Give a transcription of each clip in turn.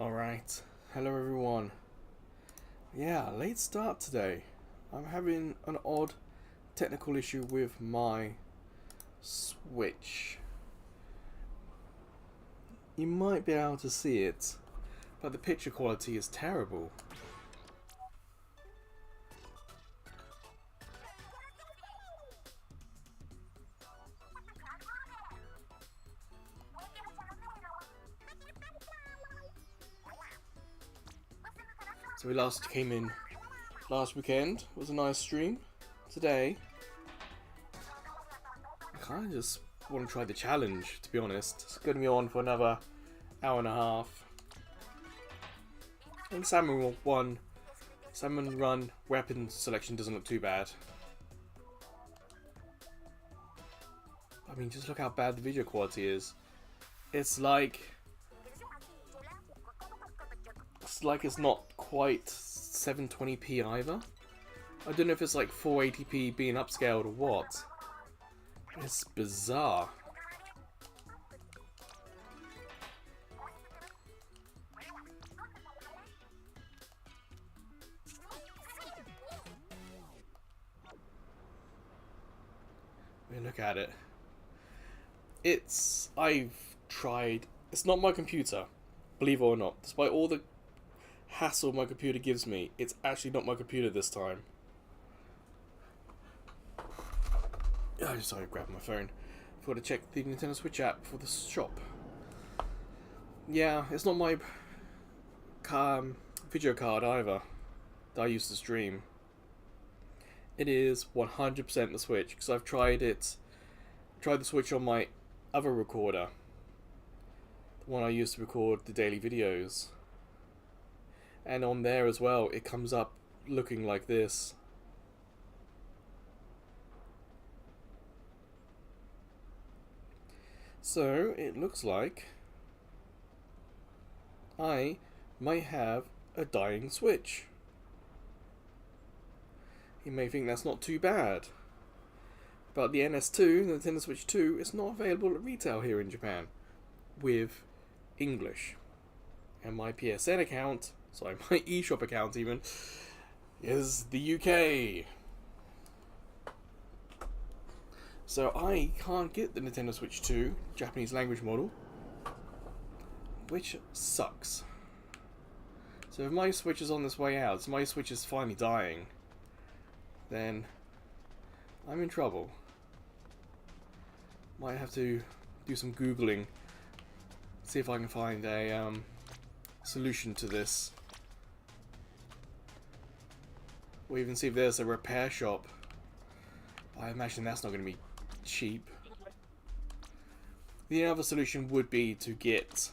Alright, hello everyone. Yeah, late start today. I'm having an odd technical issue with my Switch. You might be able to see it, but the picture quality is terrible. So we last came in last weekend. It was a nice stream. Today, I kind of just want to try the challenge, to be honest. It's going to be on for another hour and a half. And Salmon run weapon selection doesn't look too bad. I mean, just look how bad the video quality is. It's like it's not quite 720p either. I don't know if it's like 480p being upscaled or what. It's bizarre. I mean, look at it. I've tried. It's not my computer, believe it or not. Despite all the hassle my computer gives me, it's actually not my computer this time. I just started grabbing my phone. Forgot to check the Nintendo Switch app for the shop. Yeah, it's not my video card either that I used to stream. It is 100% the Switch, because I've tried the Switch on my other recorder, the one I used to record the daily videos, and on there as well it comes up looking like this. So it looks like I might have a dying Switch. You may think that's not too bad, but the NS2, the Nintendo Switch 2, is not available at retail here in Japan with English. And my PSN account, sorry, my eShop account even, is the UK. So I can't get the Nintendo Switch 2 Japanese language model, which sucks. So if my Switch is on this way out, if my Switch is finally dying, then I'm in trouble. Might have to do some Googling, see if I can find a solution to this. Or even see if there's a repair shop. I imagine that's not going to be cheap. The other solution would be to get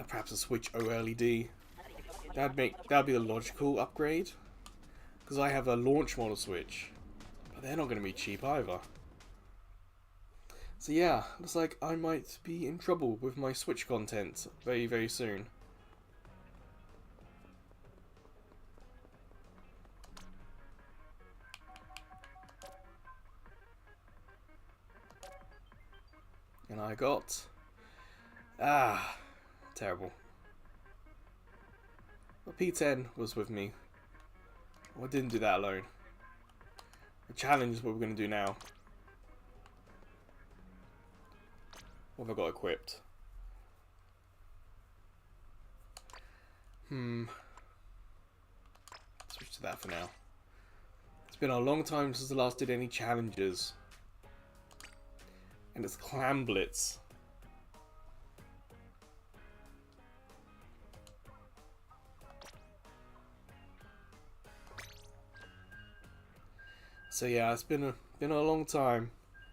perhaps a Switch OLED. That'd be the logical upgrade, because I have a launch model Switch, but they're not going to be cheap either. So yeah, looks like I might be in trouble with my Switch content very, very soon. And I got terrible. Well, P10 was with me. Well, I didn't do that alone. The challenge is what we're going to do now. What have I got equipped? Switch to that for now. It's been a long time since I last did any challenges. And it's Clam Blitz. So yeah, it's been a long time,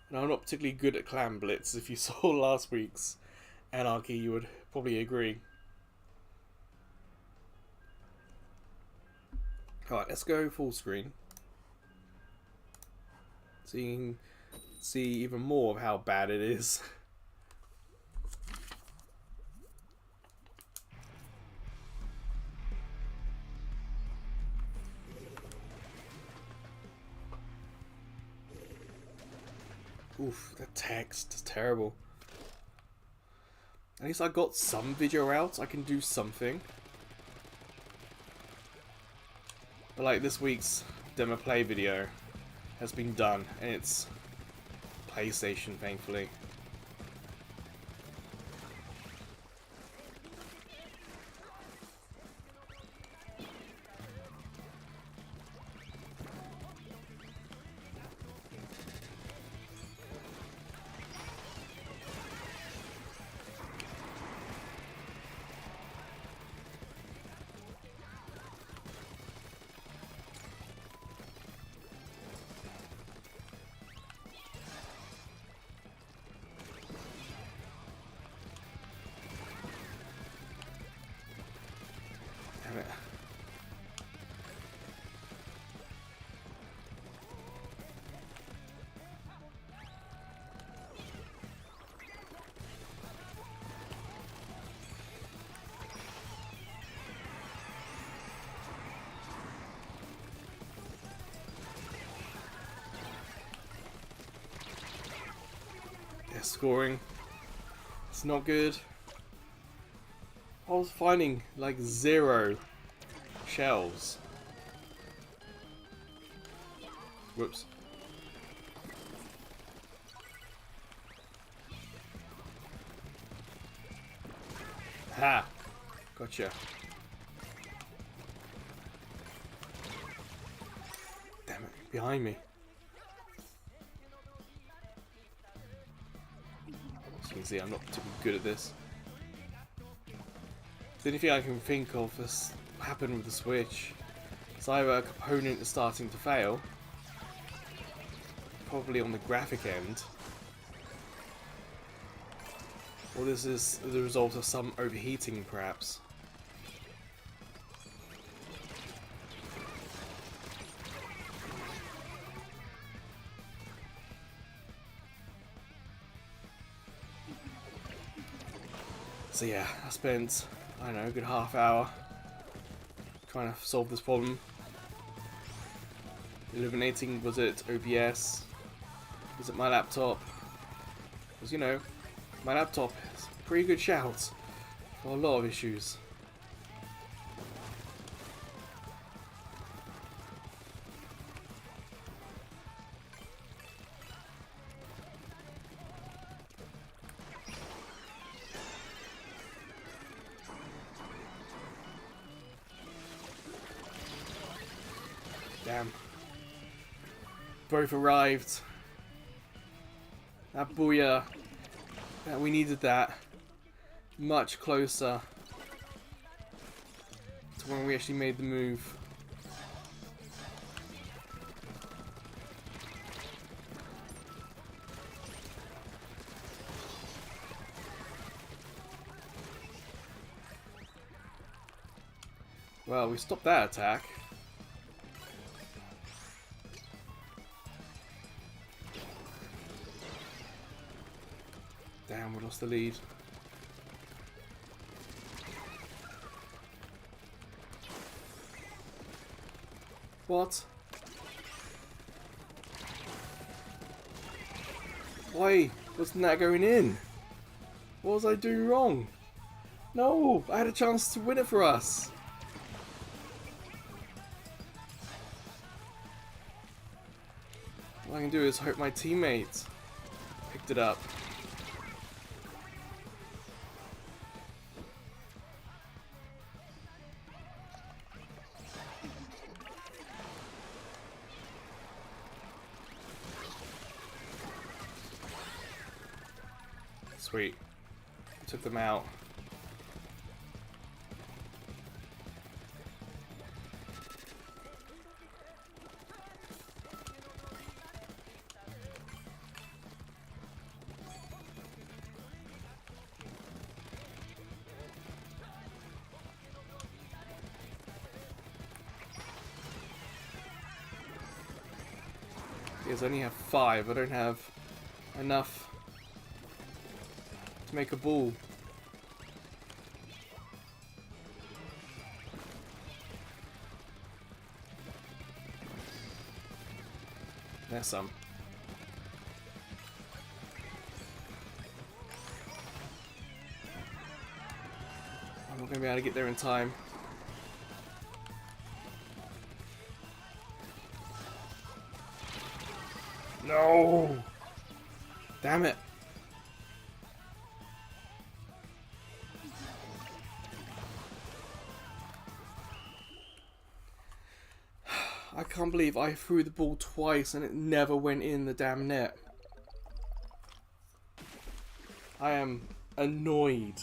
and I'm not particularly good at Clam Blitz. If you saw last week's Anarchy, you would probably agree. Alright, let's go full screen, so you can see even more of how bad it is. Oof, that text is terrible. At least I got some video out. I can do something. But like this week's demo play video has been done, and it's PlayStation, thankfully. Damn it. Yeah, scoring. It's not good. I was finding like 0 shells. Whoops. Ha! Gotcha. Damn it, behind me. As you can see, I'm not particularly good at this. The only thing I can think of has happened with the Switch is either a component is starting to fail, probably on the graphic end, or this is the result of some overheating, perhaps. So yeah, I spent, I don't know, a good half hour trying to solve this problem. Eliminating, was it OBS? Was it my laptop? Because, you know, my laptop is a pretty good shout for a lot of issues. Damn. Both arrived. That booyah. Yeah, we needed that. Much closer to when we actually made the move. Well, we stopped that attack. Damn, we lost the lead. What? Why wasn't that going in? What was I doing wrong? No, I had a chance to win it for us. All I can do is hope my teammate picked it up. Sweet. Took them out. Because I only have 5. I don't have enough to make a ball. There's some. Not gonna be able to get there in time. No! Damn it! I can't believe I threw the ball twice and it never went in the damn net. I am annoyed.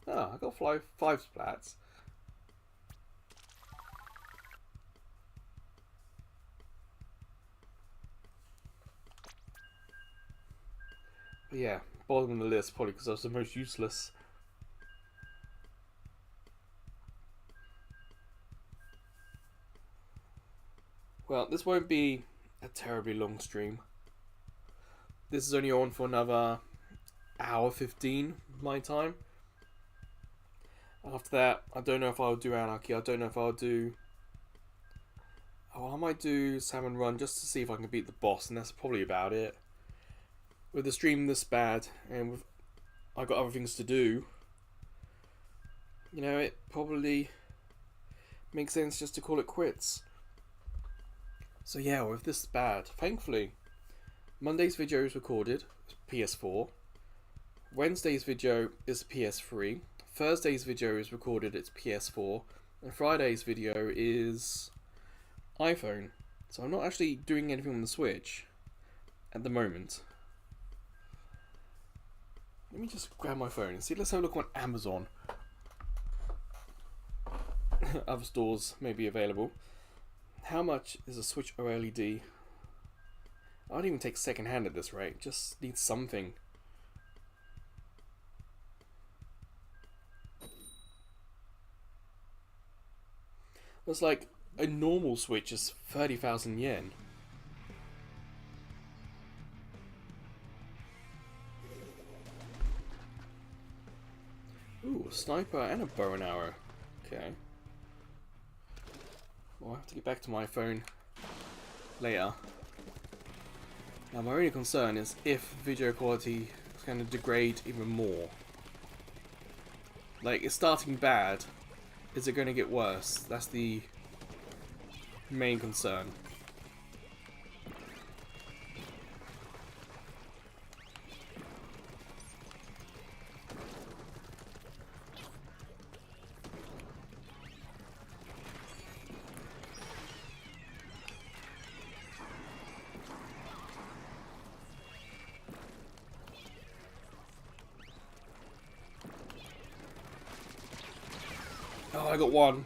Oh, I got five splats. But yeah, bottom of the list probably because I was the most useless. Well, this won't be a terribly long stream. This is only on for another hour 15 my time. After that, I don't know if I'll do Anarchy. I don't know if I'll do... Oh, I might do Salmon Run just to see if I can beat the boss, and that's probably about it. With the stream this bad, and with I've got other things to do, you know, it probably makes sense just to call it quits. So yeah, with this bad, thankfully, Monday's video is recorded, PS4. Wednesday's video is PS3. Thursday's video is recorded, it's PS4. And Friday's video is iPhone. So I'm not actually doing anything on the Switch at the moment. Let me just grab my phone and see. Let's have a look on Amazon. Other stores may be available. How much is a Switch OLED? I don't even take second hand at this rate. Just need something. It's like a normal Switch is 30,000 yen. Ooh, a sniper and a bow and arrow. Okay. Well, I'll have to get back to my phone later. Now, my only concern is if video quality is going to degrade even more. Like, it's starting bad. Is it going to get worse? That's the main concern. Oh, I got one.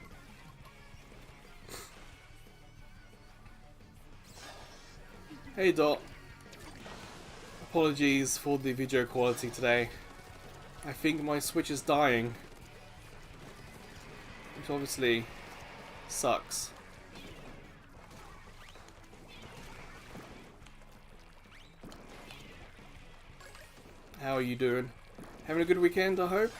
Hey Dot. Apologies for the video quality today. I think my Switch is dying. Which obviously sucks. How are you doing? Having a good weekend, I hope?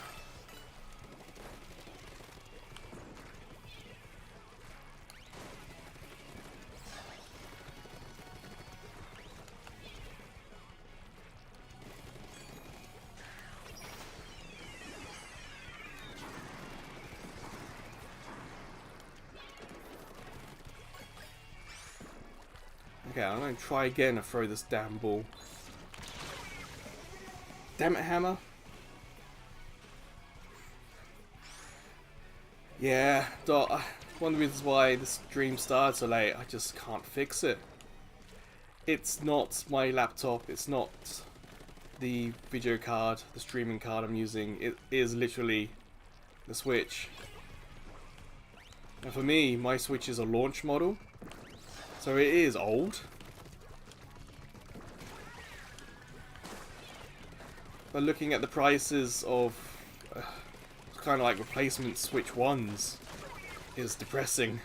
Okay, I'm going to try again to throw this damn ball. Damn it, hammer. Yeah, Dot, one of the reasons why this stream started so late, I just can't fix it. It's not my laptop, it's not the video card, the streaming card I'm using. It is literally the Switch. And for me, my Switch is a launch model. So it is old. But looking at the prices of kind of like replacement Switch 1s is depressing.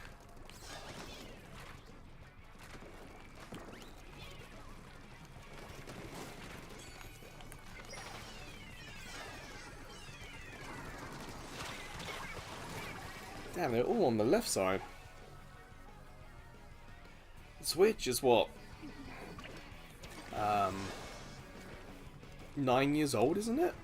Damn, they're all on the left side. The Switch is what? 9 years old, isn't it?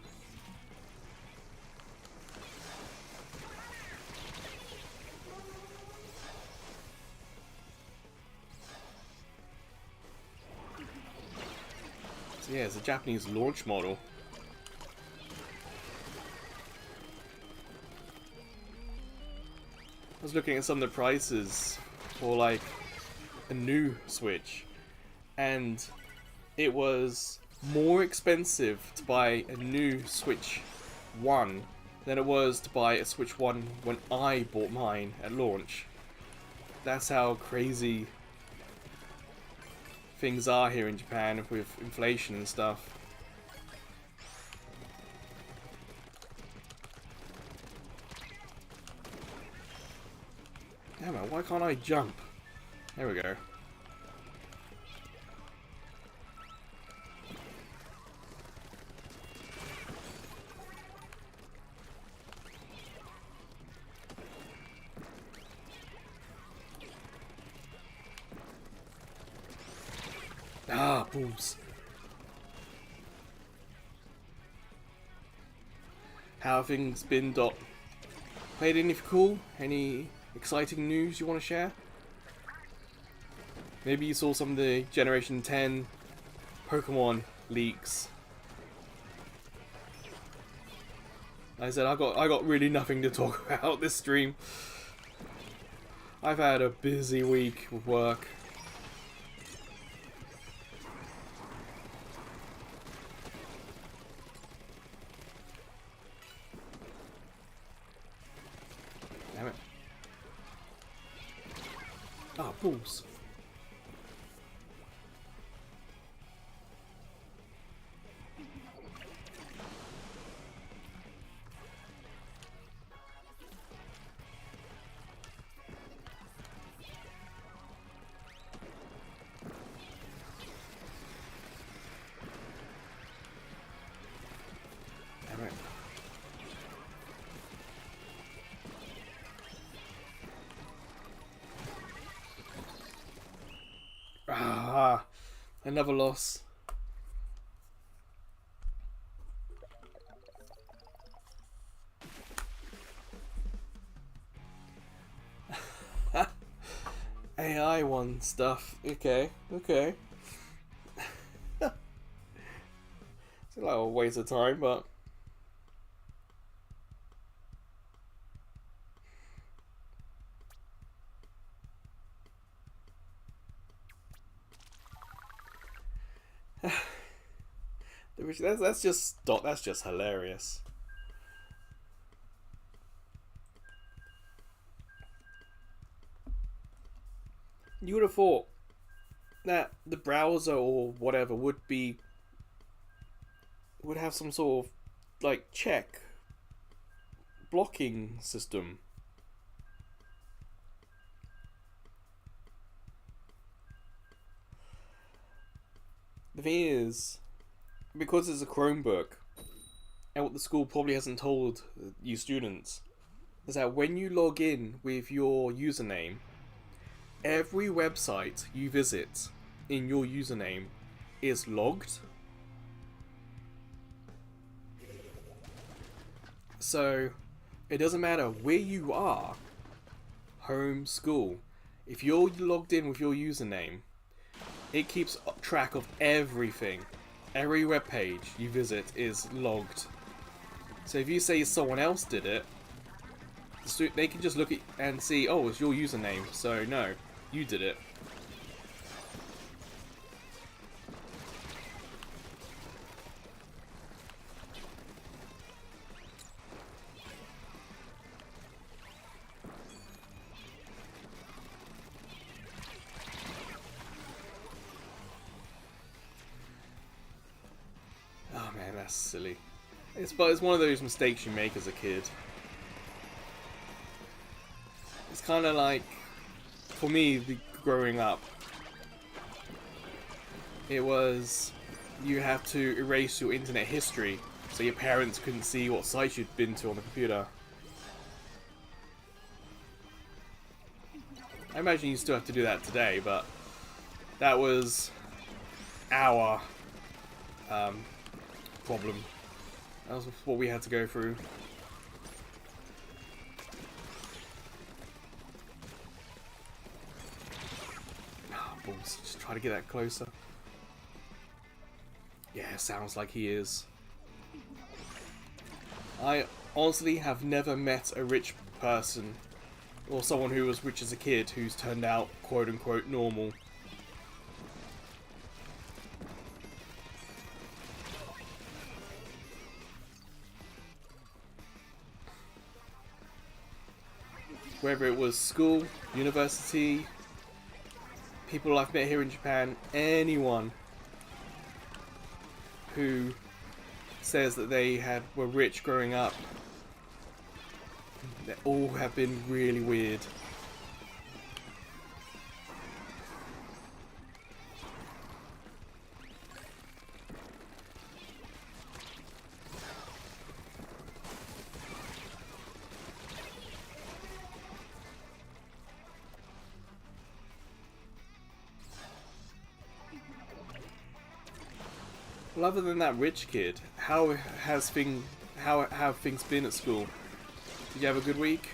So yeah, it's a Japanese launch model. I was looking at some of the prices for like a new Switch, and it was more expensive to buy a new Switch 1 than it was to buy a Switch 1 when I bought mine at launch. That's how crazy things are here in Japan with inflation and stuff. Damn it, why can't I jump? There we go. Ah, balls. How have things been, Dot? Played anything cool? Any exciting news you want to share? Maybe you saw some of the Generation 10 Pokemon leaks. Like I said, I got really nothing to talk about this stream. I've had a busy week with work. Damn it. Ah, balls. Damn it. Ah, another loss. AI one stuff. Okay, okay. It's a little waste of time, but that's just hilarious. You would have thought that the browser or whatever would have some sort of like check blocking system. The thing is, because it's a Chromebook, and what the school probably hasn't told you students is that when you log in with your username, every website you visit in your username is logged. So it doesn't matter where you are, home, school, if you're logged in with your username, it keeps track of everything. Every web page you visit is logged. So if you say someone else did it, they can just look at and see, oh, it's your username, so no, you did it. Oh man, that's silly. But it's one of those mistakes you make as a kid. It's kind of like, for me, growing up, it was, you have to erase your internet history so your parents couldn't see what sites you'd been to on the computer. I imagine you still have to do that today, but that was our problem. That was what we had to go through. Ah, balls. Just try to get that closer. Yeah, sounds like he is. I honestly have never met a rich person or someone who was rich as a kid who's turned out quote-unquote normal. Whether it was school, university, people I've met here in Japan, anyone who says that they were rich growing up, they all have been really weird. Well, other than that rich kid, how have things been at school? Did you have a good week?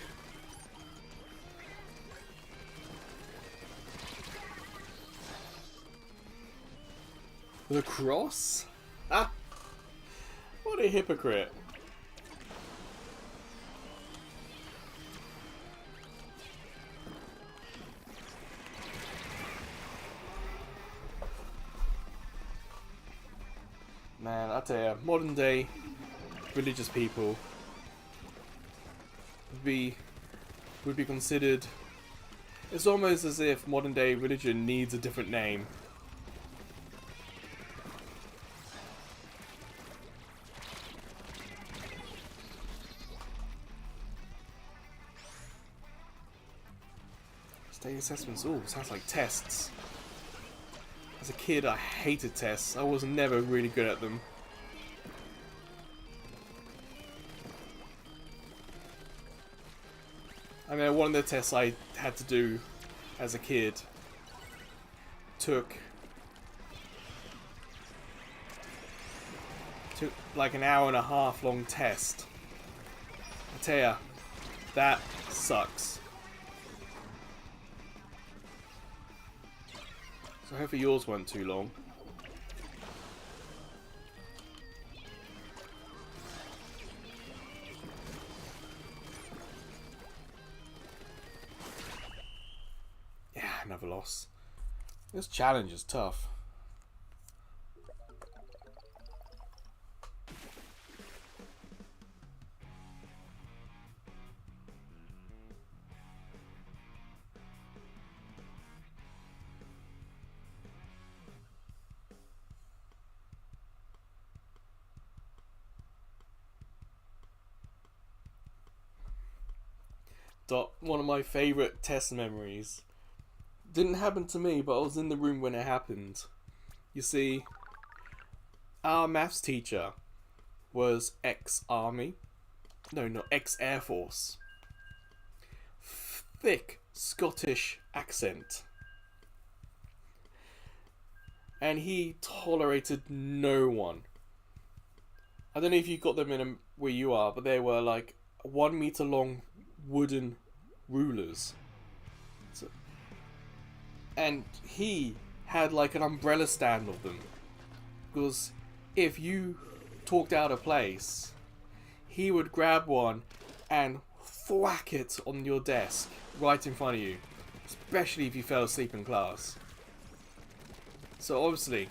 The cross? Ah! What a hypocrite. Man, I tell you, modern day religious people would be considered. It's almost as if modern day religion needs a different name. State assessments. Ooh, sounds like tests. As a kid, I hated tests. I was never really good at them. I mean, one of the tests I had to do as a kid took like an hour and a half long test. I tell ya, that sucks. So hopefully yours weren't too long. Yeah, another loss. This challenge is tough. One of my favourite test memories. Didn't happen to me, but I was in the room when it happened. You see, our maths teacher was ex-army. No, not ex-Air Force. Thick Scottish accent. And he tolerated no one. I don't know if you got them where you are, but they were like 1 meter long wooden rulers. And he had like an umbrella stand of them. Because if you talked out of place, he would grab one and thwack it on your desk right in front of you. Especially if you fell asleep in class. So obviously,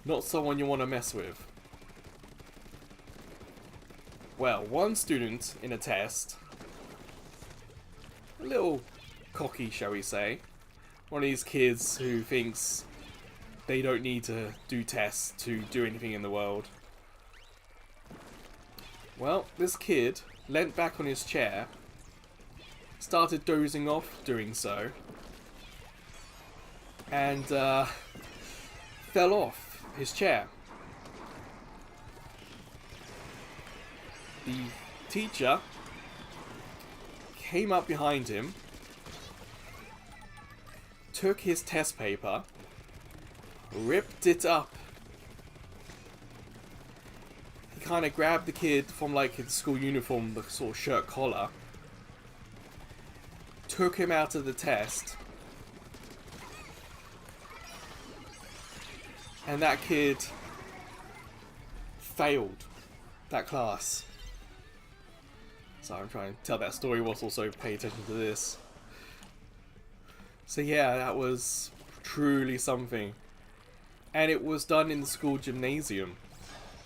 not someone you want to mess with. Well, one student in a test, a little cocky, shall we say, one of these kids who thinks they don't need to do tests to do anything in the world. Well, this kid leant back on his chair, started dozing off doing so, and fell off his chair. The teacher came up behind him, took his test paper, ripped it up. He kind of grabbed the kid from like his school uniform, the sort of shirt collar, took him out of the test, and that kid failed that class. So I'm trying to tell that story whilst also pay attention to this. So yeah, that was truly something. And it was done in the school gymnasium.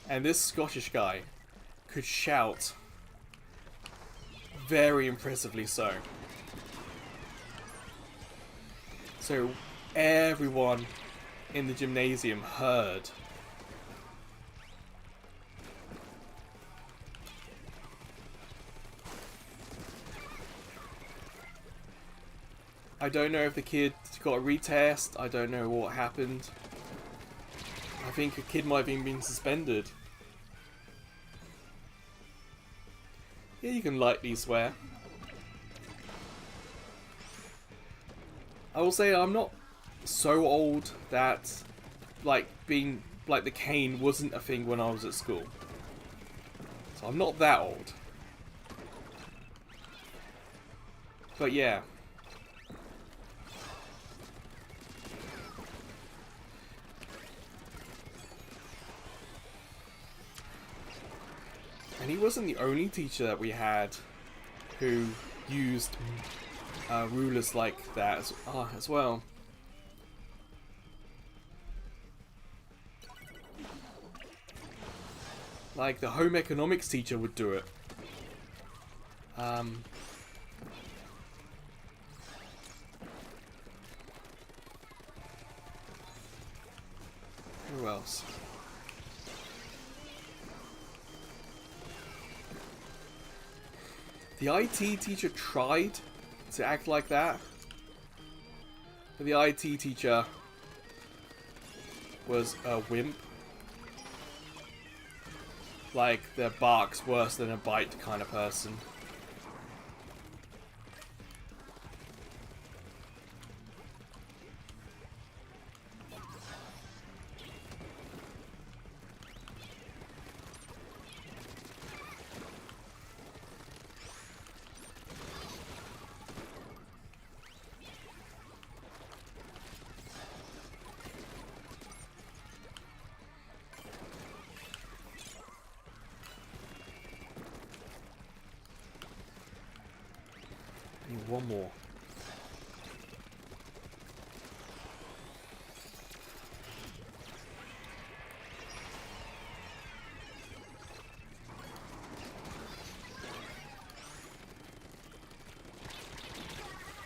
And this Scottish guy could shout very impressively so. So everyone in the gymnasium heard. I don't know if the kid got a retest. I don't know what happened. I think a kid might have even been suspended. Yeah, you can lightly swear. I will say I'm not so old that like being like the cane wasn't a thing when I was at school. So I'm not that old. But yeah. And he wasn't the only teacher that we had who used rulers like that as well. Like the home economics teacher would do it. Who else? The IT teacher tried to act like that, but the IT teacher was a wimp. Like, their bark's worse than a bite kind of person. I need one more.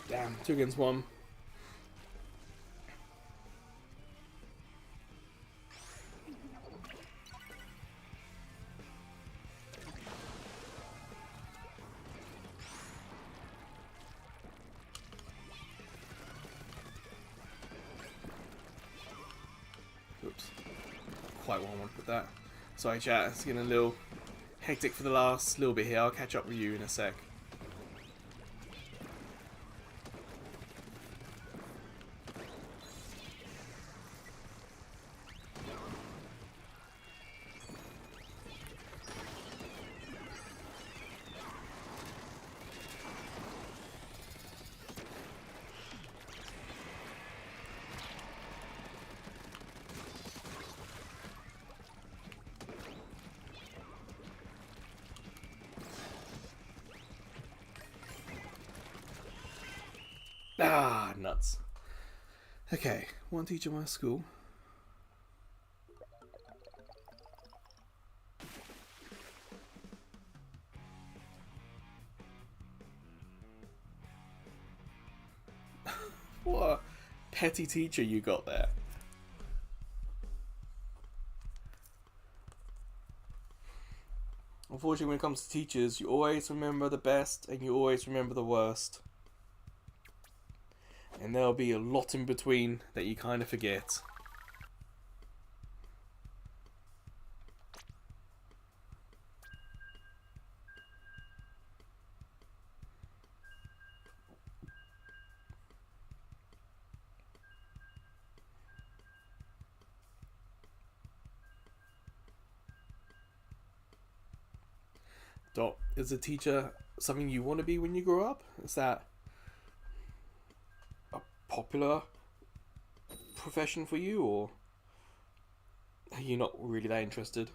Damn, 2 against 1. Oops. Quite what I want to put that. Sorry chat, it's getting a little hectic for the last little bit here. I'll catch up with you in a sec. Ah, nuts. Okay, one teacher in my school. What a petty teacher you got there. Unfortunately, when it comes to teachers, you always remember the best and you always remember the worst. And there'll be a lot in between that you kind of forget. Dot, is a teacher something you want to be when you grow up? Is that a popular profession for you, or are you not really that interested?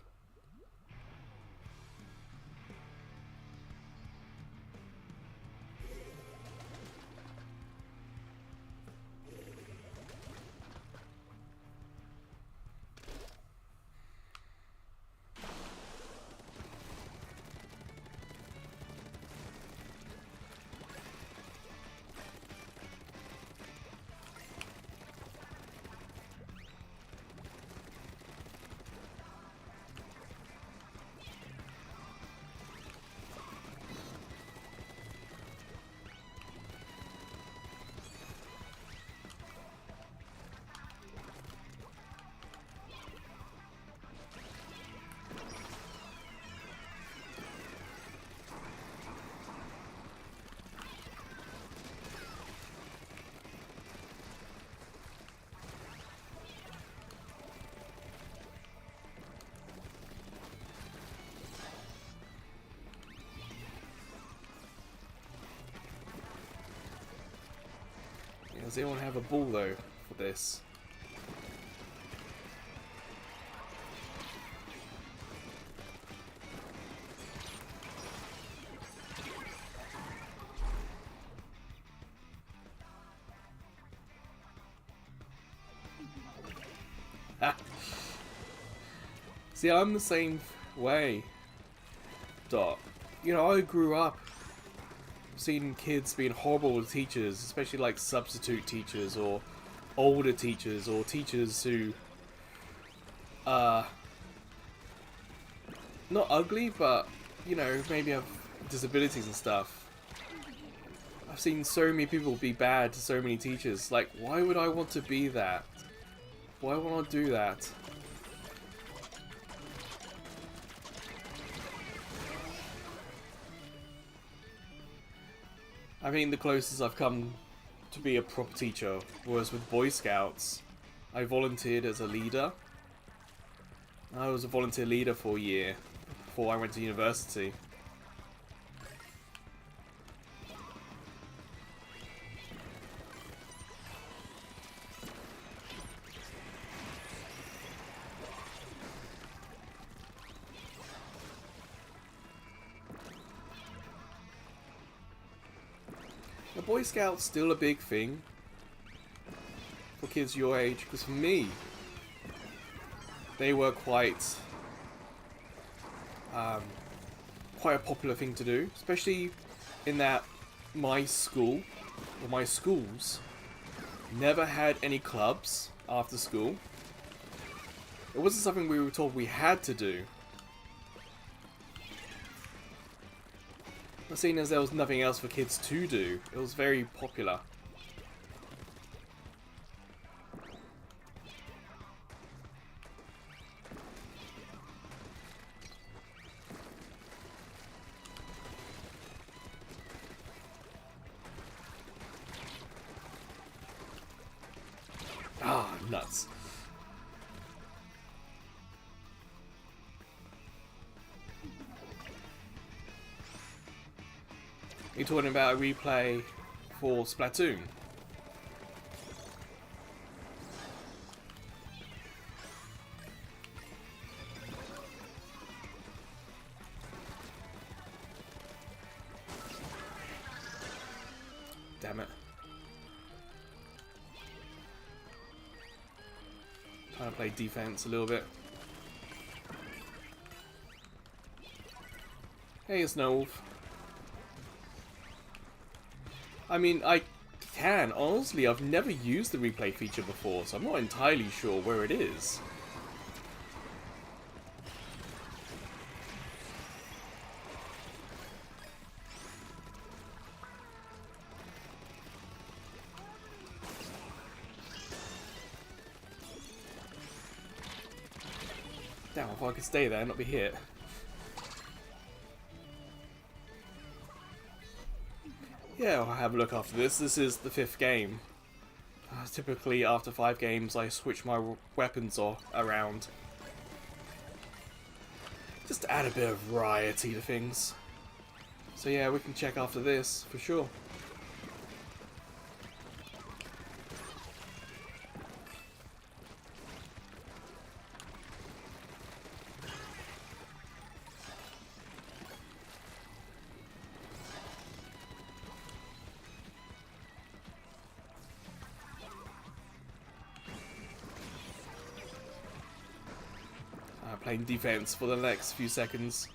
Yeah, does anyone have a ball though for this? See, I'm the same way. Dot. You know, I grew up seeing kids being horrible with teachers, especially like substitute teachers or older teachers or teachers who not ugly, but you know, maybe have disabilities and stuff. I've seen so many people be bad to so many teachers. Like, why would I want to be that? Why would I do that? I mean, the closest I've come to be a proper teacher was with Boy Scouts. I volunteered as a leader. I was a volunteer leader for a year before I went to university. The Boy Scouts still a big thing for kids your age, because for me, they were quite a popular thing to do, especially in that my school, or my schools, never had any clubs after school. It wasn't something we were told we had to do. But seeing as there was nothing else for kids to do, it was very popular. Ah, nuts. You're talking about a replay for Splatoon? Damn it. Trying to play defense a little bit. Hey, it's Nove. I mean, I can. Honestly, I've never used the replay feature before, so I'm not entirely sure where it is. Damn, if I could stay there and not be hit. Yeah, I'll have a look after this. This is the 5th game. Typically, after 5 games, I switch my weapons around. Just to add a bit of variety to things. So yeah, we can check after this for sure. Playing defense for the next few seconds.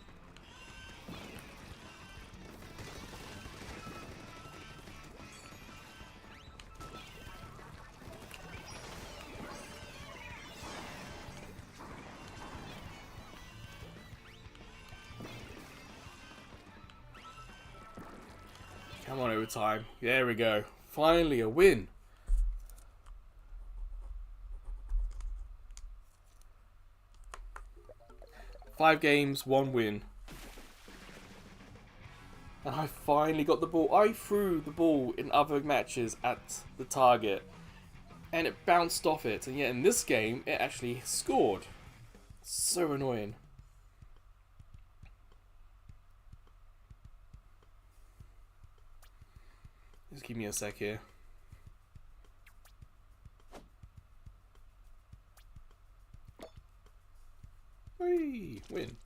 Come on, overtime. There we go. Finally a win. Five games, one win. And I finally got the ball. I threw the ball in other matches at the target and it bounced off it. And yet in this game, it actually scored. So annoying. Just give me a sec here. Whee! Win.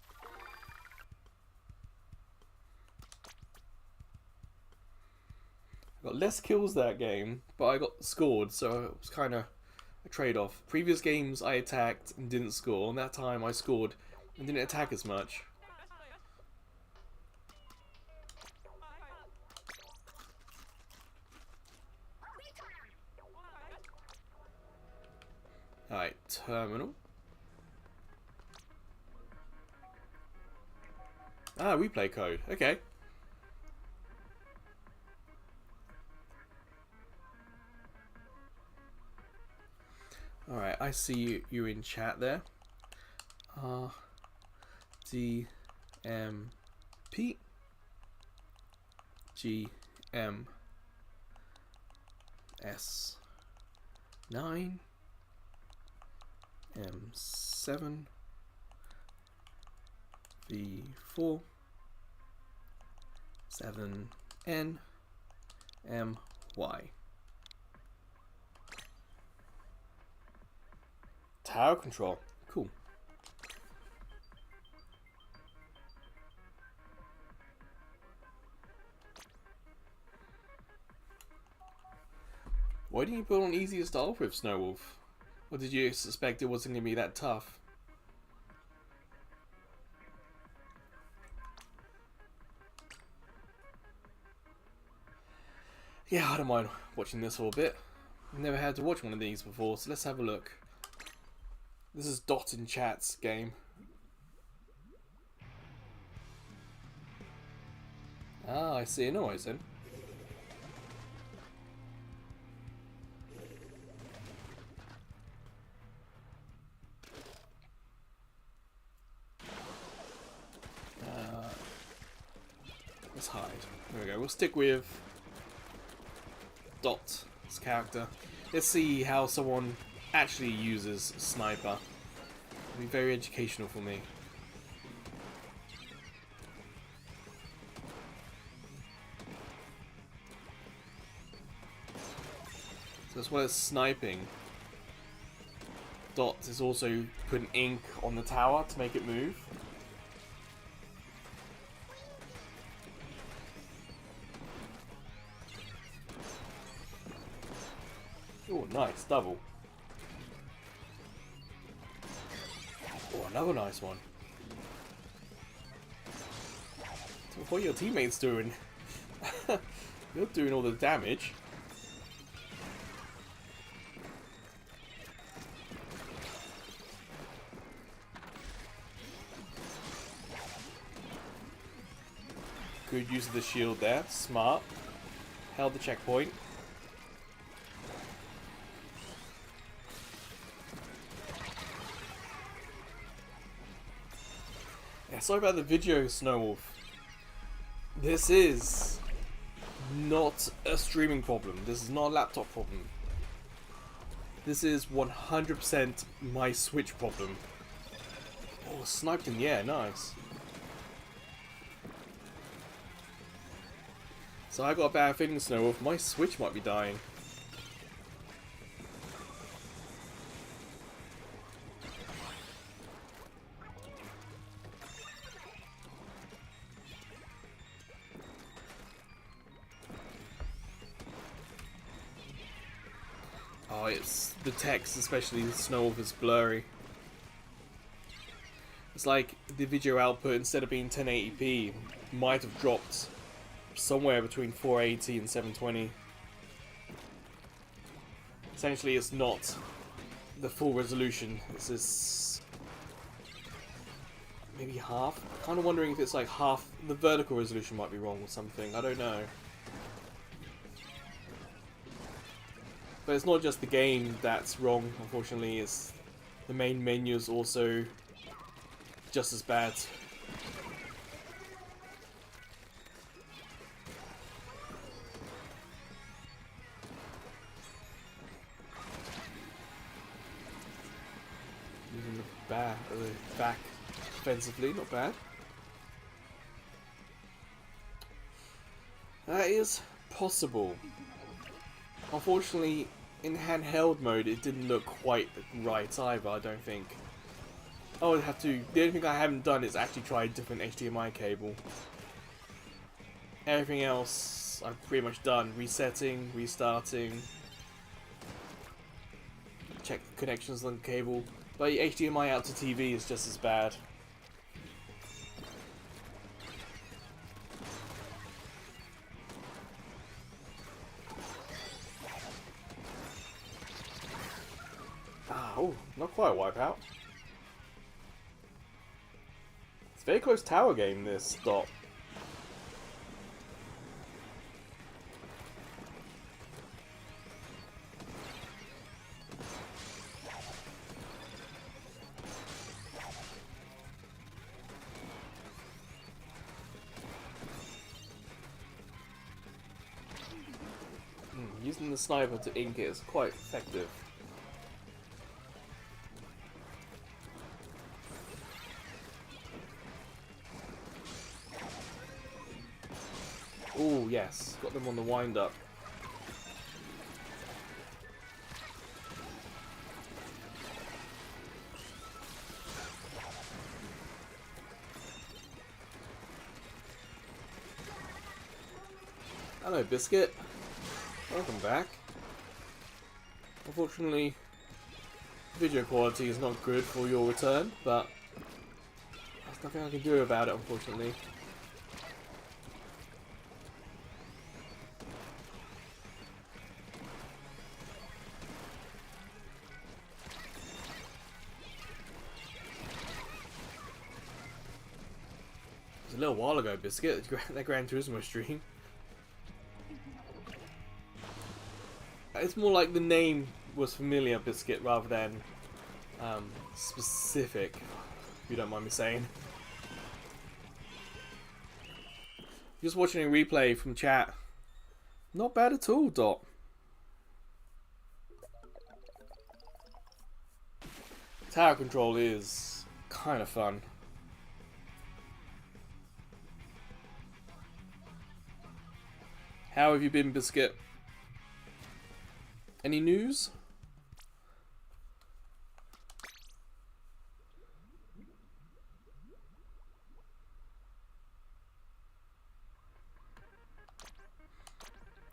I got less kills that game, but I got scored, so it was kind of a trade-off. Previous games I attacked and didn't score, and that time I scored and didn't attack as much. Alright, terminal. Ah, replay code. Okay. Alright, I see you in chat there. D M P G M S 9 M7 V4 7 N M Y. Tower control. Cool. Why didn't you put on easier start with Snowwolf? Or did you suspect it wasn't going to be that tough? Yeah, I don't mind watching this for a bit. I've never had to watch one of these before, so let's have a look. This is Dot in Chat's game. Ah, I see a noise then. Let's hide. There we go. We'll stick with Dot's character. Let's see how someone actually uses sniper. It'll be very educational for me. So as well as sniping, Dot is also putting ink on the tower to make it move. Oh, nice, double. Oh, another nice one. So what are your teammates doing? You're doing all the damage. Good use of the shield there, smart. Held the checkpoint. Yeah, sorry about the video, Snowwolf. This is not a streaming problem. This is not a laptop problem. This is 100% my Switch problem. Oh, sniped in the air, nice. So I got a bad feeling, Snowwolf, my Switch might be dying. Oh, it's the text, especially the Snowwolf, is blurry. It's like the video output, instead of being 1080p, might have dropped somewhere between 480 and 720. Essentially, it's not the full resolution. This is maybe half. I'm kind of wondering if it's like half. The vertical resolution might be wrong or something. I don't know. But it's not just the game that's wrong, unfortunately. It's the main menu is also just as bad. Using the back offensively, not bad. That is possible. Unfortunately, in handheld mode, it didn't look quite right either, I don't think. I would have to. The only thing I haven't done is actually try a different HDMI cable. Everything else I've pretty much done. Resetting, restarting, check connections on the cable. But HDMI out to TV is just as bad. Oh, not quite a wipeout. It's a very close tower game, this Dot. Using the sniper to ink it is quite effective. Oh yes, got them on the wind up. Hello, Biscuit. Welcome back. Unfortunately, video quality is not good for your return, but there's nothing I can do about it, unfortunately. It was a little while ago, Biscuit, that Gran Turismo stream. It's more like the name was familiar, Biscuit, rather than specific, if you don't mind me saying. Just watching a replay from chat. Not bad at all, Dot. Tower control is kind of fun. How have you been, Biscuit? Any news?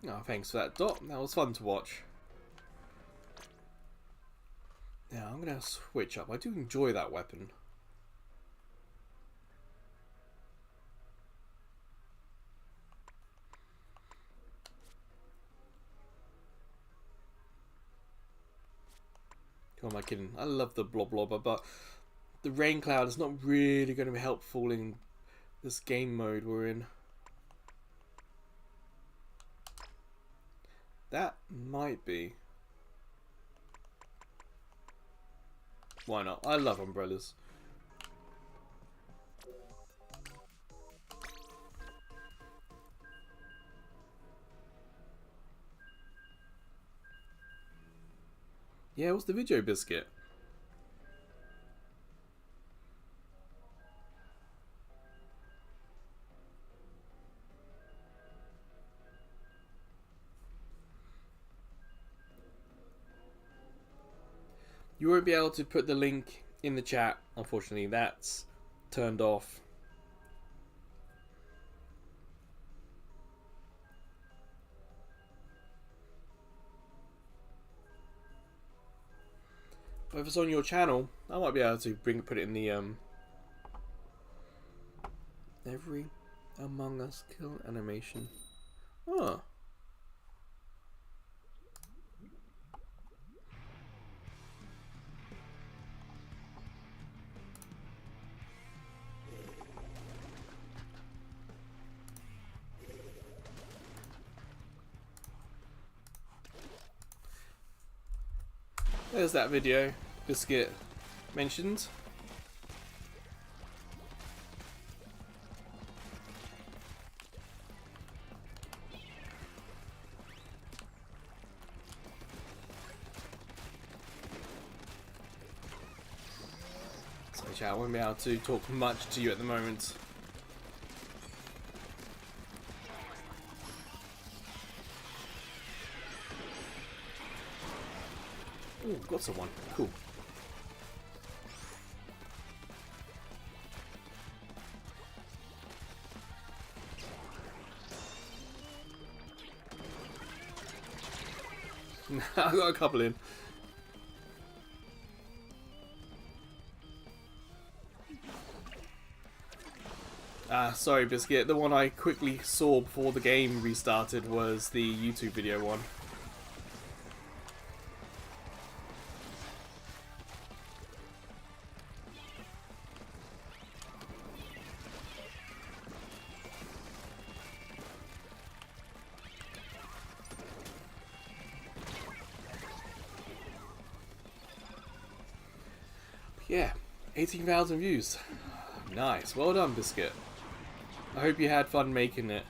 Oh, thanks for that, Dot. That was fun to watch. Now, I'm going to switch up. I do enjoy that weapon. Who am I kidding? I love the blob blobber, but the rain cloud is not really going to be helpful in this game mode we're in. That might be. Why not? I love umbrellas. Yeah, what's the video, Biscuit? You won't be able to put the link in the chat, unfortunately. That's turned off. But if it's on your channel, I might be able to put it in the every Among Us kill animation. Oh. There's that video Biscuit mentioned. Sorry chat, I won't be able to talk much to you at the moment. Ooh, got someone. Cool. I got a couple in. Sorry Biscuit, the one I quickly saw before the game restarted was the YouTube video one. Yeah, 18,000 views. Nice, well done Biscuit. I hope you had fun making it.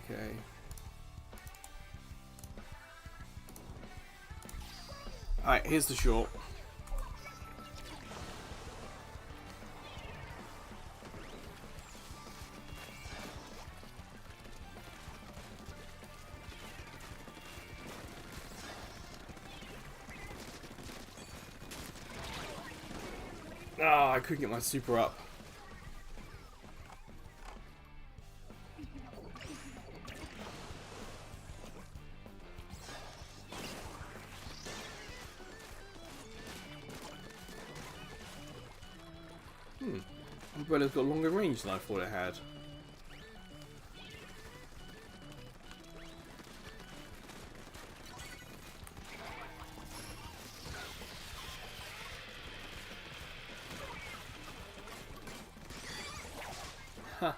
Okay. Alright, here's the short. I couldn't get my super up. Umbrella's got longer range than I thought it had. Huh.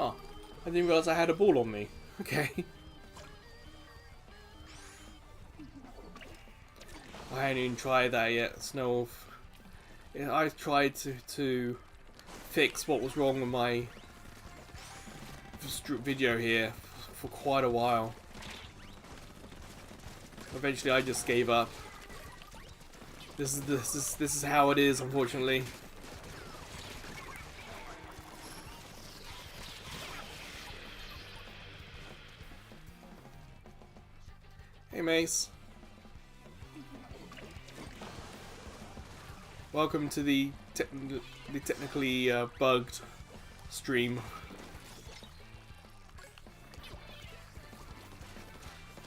Oh, I didn't realise I had a ball on me. Okay. I haven't even tried that yet, Snow. Yeah, I tried to fix what was wrong with my video here for quite a while. Eventually, I just gave up. This is how it is, unfortunately. Hey, Mace. Welcome to the technically bugged stream.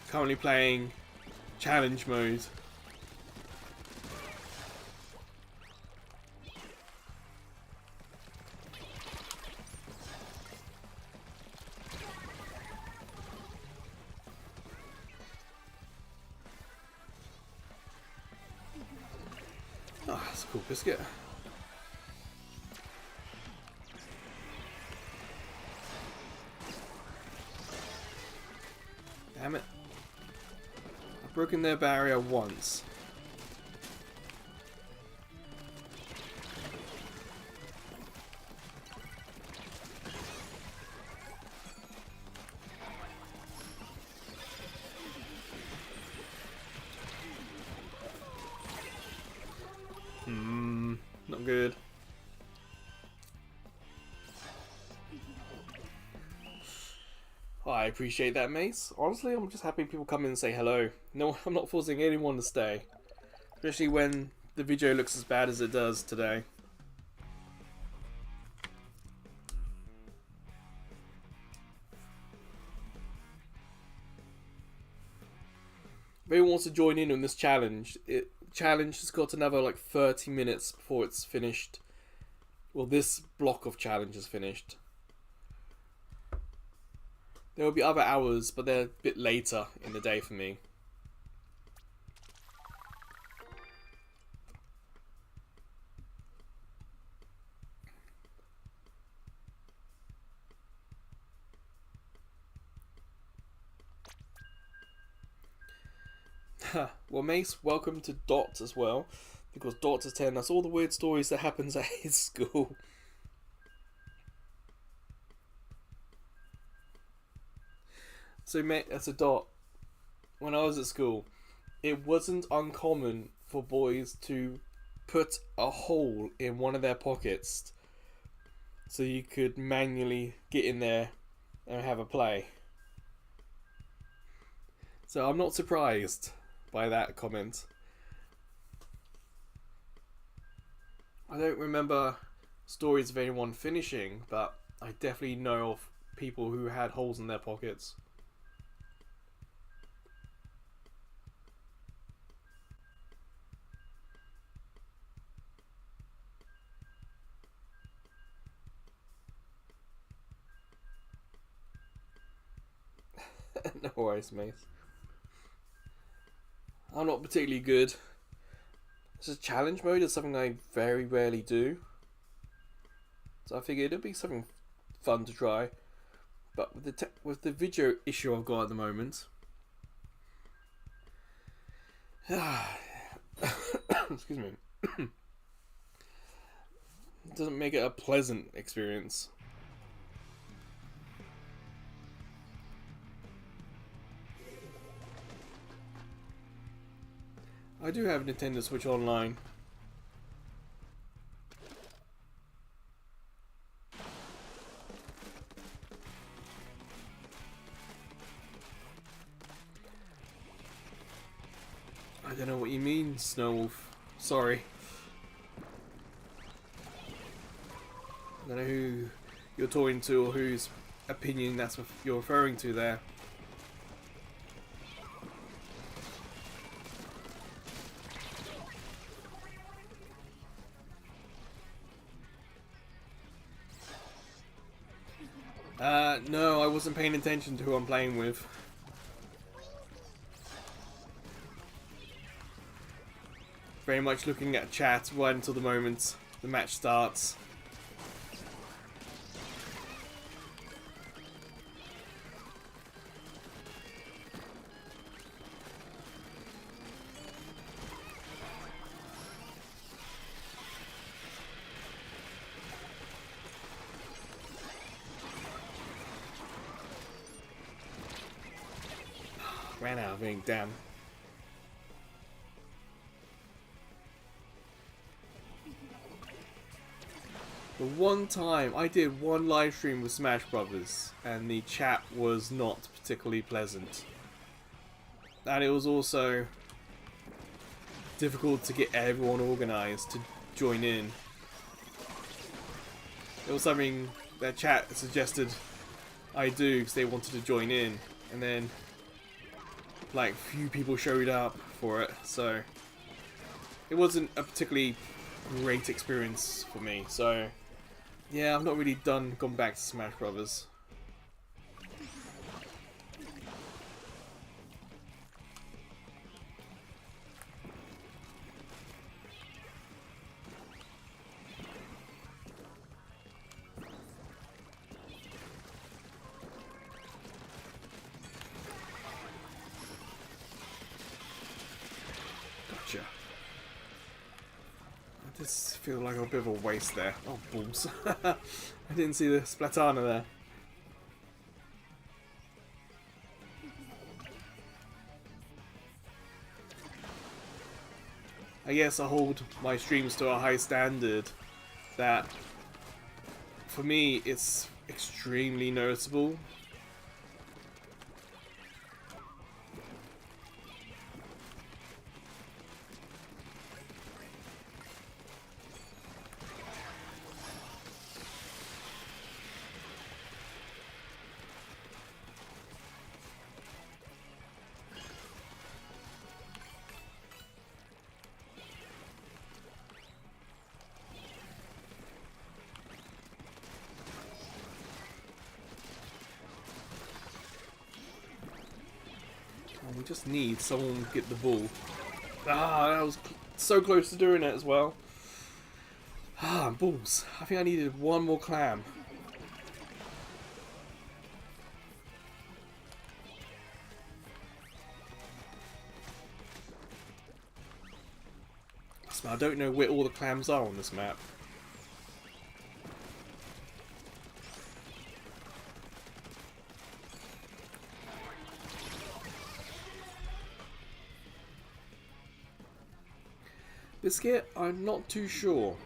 Currently playing challenge mode. Cool biscuit. Damn it. I've broken their barrier once. Not good. I appreciate that, Mace. Honestly, I'm just happy people come in and say hello. No, I'm not forcing anyone to stay. Especially when the video looks as bad as it does today. If anyone wants to join in on this challenge, challenge has got another like 30 minutes before it's finished. Well, this block of challenge is finished. There will be other hours, but they're a bit later in the day for me. Well, Mace, welcome to Dot as well, because Dot is telling us all the weird stories that happens at his school. So, mate, as a Dot, when I was at school, it wasn't uncommon for boys to put a hole in one of their pockets so you could manually get in there and have a play. So I'm not surprised by that comment. I don't remember stories of anyone finishing, but I definitely know of people who had holes in their pockets. No worries, mate. I'm not particularly good. This is challenge mode is something I very rarely do. So I figured it'd be something fun to try. But with the video issue I've got at the moment, excuse me, it doesn't make it a pleasant experience. I do have Nintendo Switch Online. I don't know what you mean, Snowwolf. Sorry. I don't know who you're talking to or whose opinion that's what you're referring to there. No, I wasn't paying attention to who I'm playing with. Very much looking at chat right until the moment the match starts. Ran out of ink, damn. The one time I did one live stream with Smash Brothers and the chat was not particularly pleasant. And it was also difficult to get everyone organised to join in. It was something that chat suggested I do because they wanted to join in, and then like few people showed up for it, so it wasn't a particularly great experience for me. So yeah, I've not really gone back to Smash Brothers. This feels like a bit of a waste there. Oh, balls. I didn't see the Splatana there. I guess I hold my streams to a high standard that, for me, it's extremely noticeable. We just need someone to get the ball. Ah, that was so close to doing it as well. Ah, balls. I think I needed one more clam. I don't know where all the clams are on this map. Biscuit, I'm not too sure.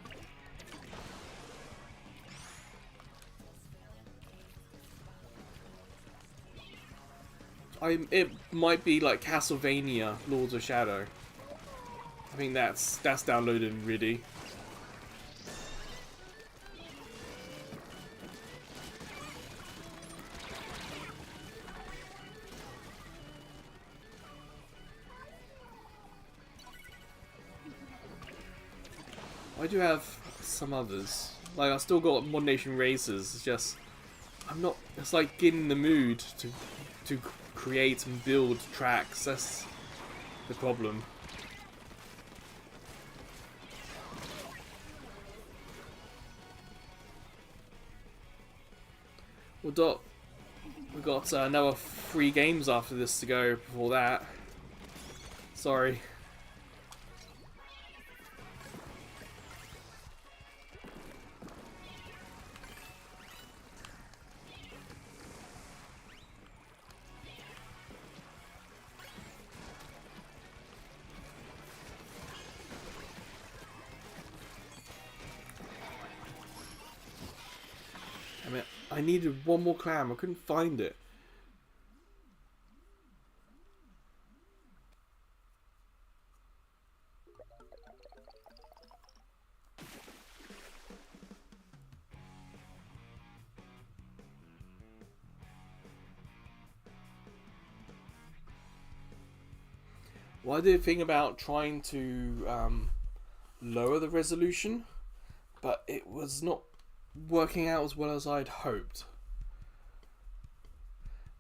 It might be like Castlevania, Lords of Shadow. I think that's downloaded already. I do have some others. Like, I still got Mod Nation Racers. It's just I'm not. It's like getting in the mood to create and build tracks. That's the problem. Well, Doc, we got another 3 games after this to go before that. Sorry. I needed one more clam. I couldn't find it. Well, I did think about trying to lower the resolution, but it was not working out as well as I'd hoped.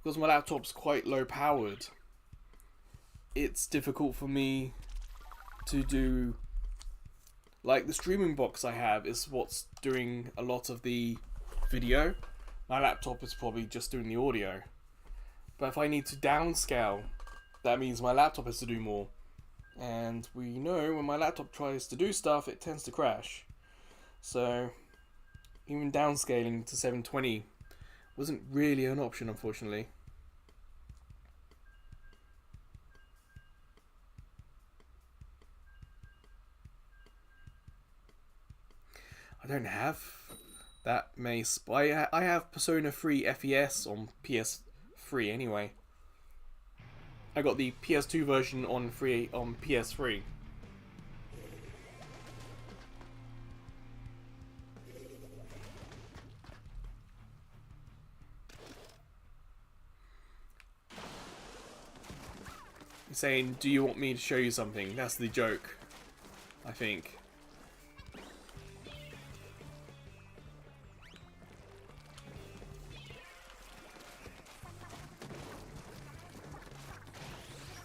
Because my laptop's quite low powered, it's difficult for me to do, like, the streaming box I have is what's doing a lot of the video. My laptop is probably just doing the audio. But if I need to downscale, that means my laptop has to do more. And we know when my laptop tries to do stuff, it tends to crash. So even downscaling to 720 wasn't really an option, unfortunately. I don't have that mace, but I have Persona 3 FES on PS3 anyway. I got the PS2 version on PS3. You're saying, do you want me to show you something? That's the joke, I think.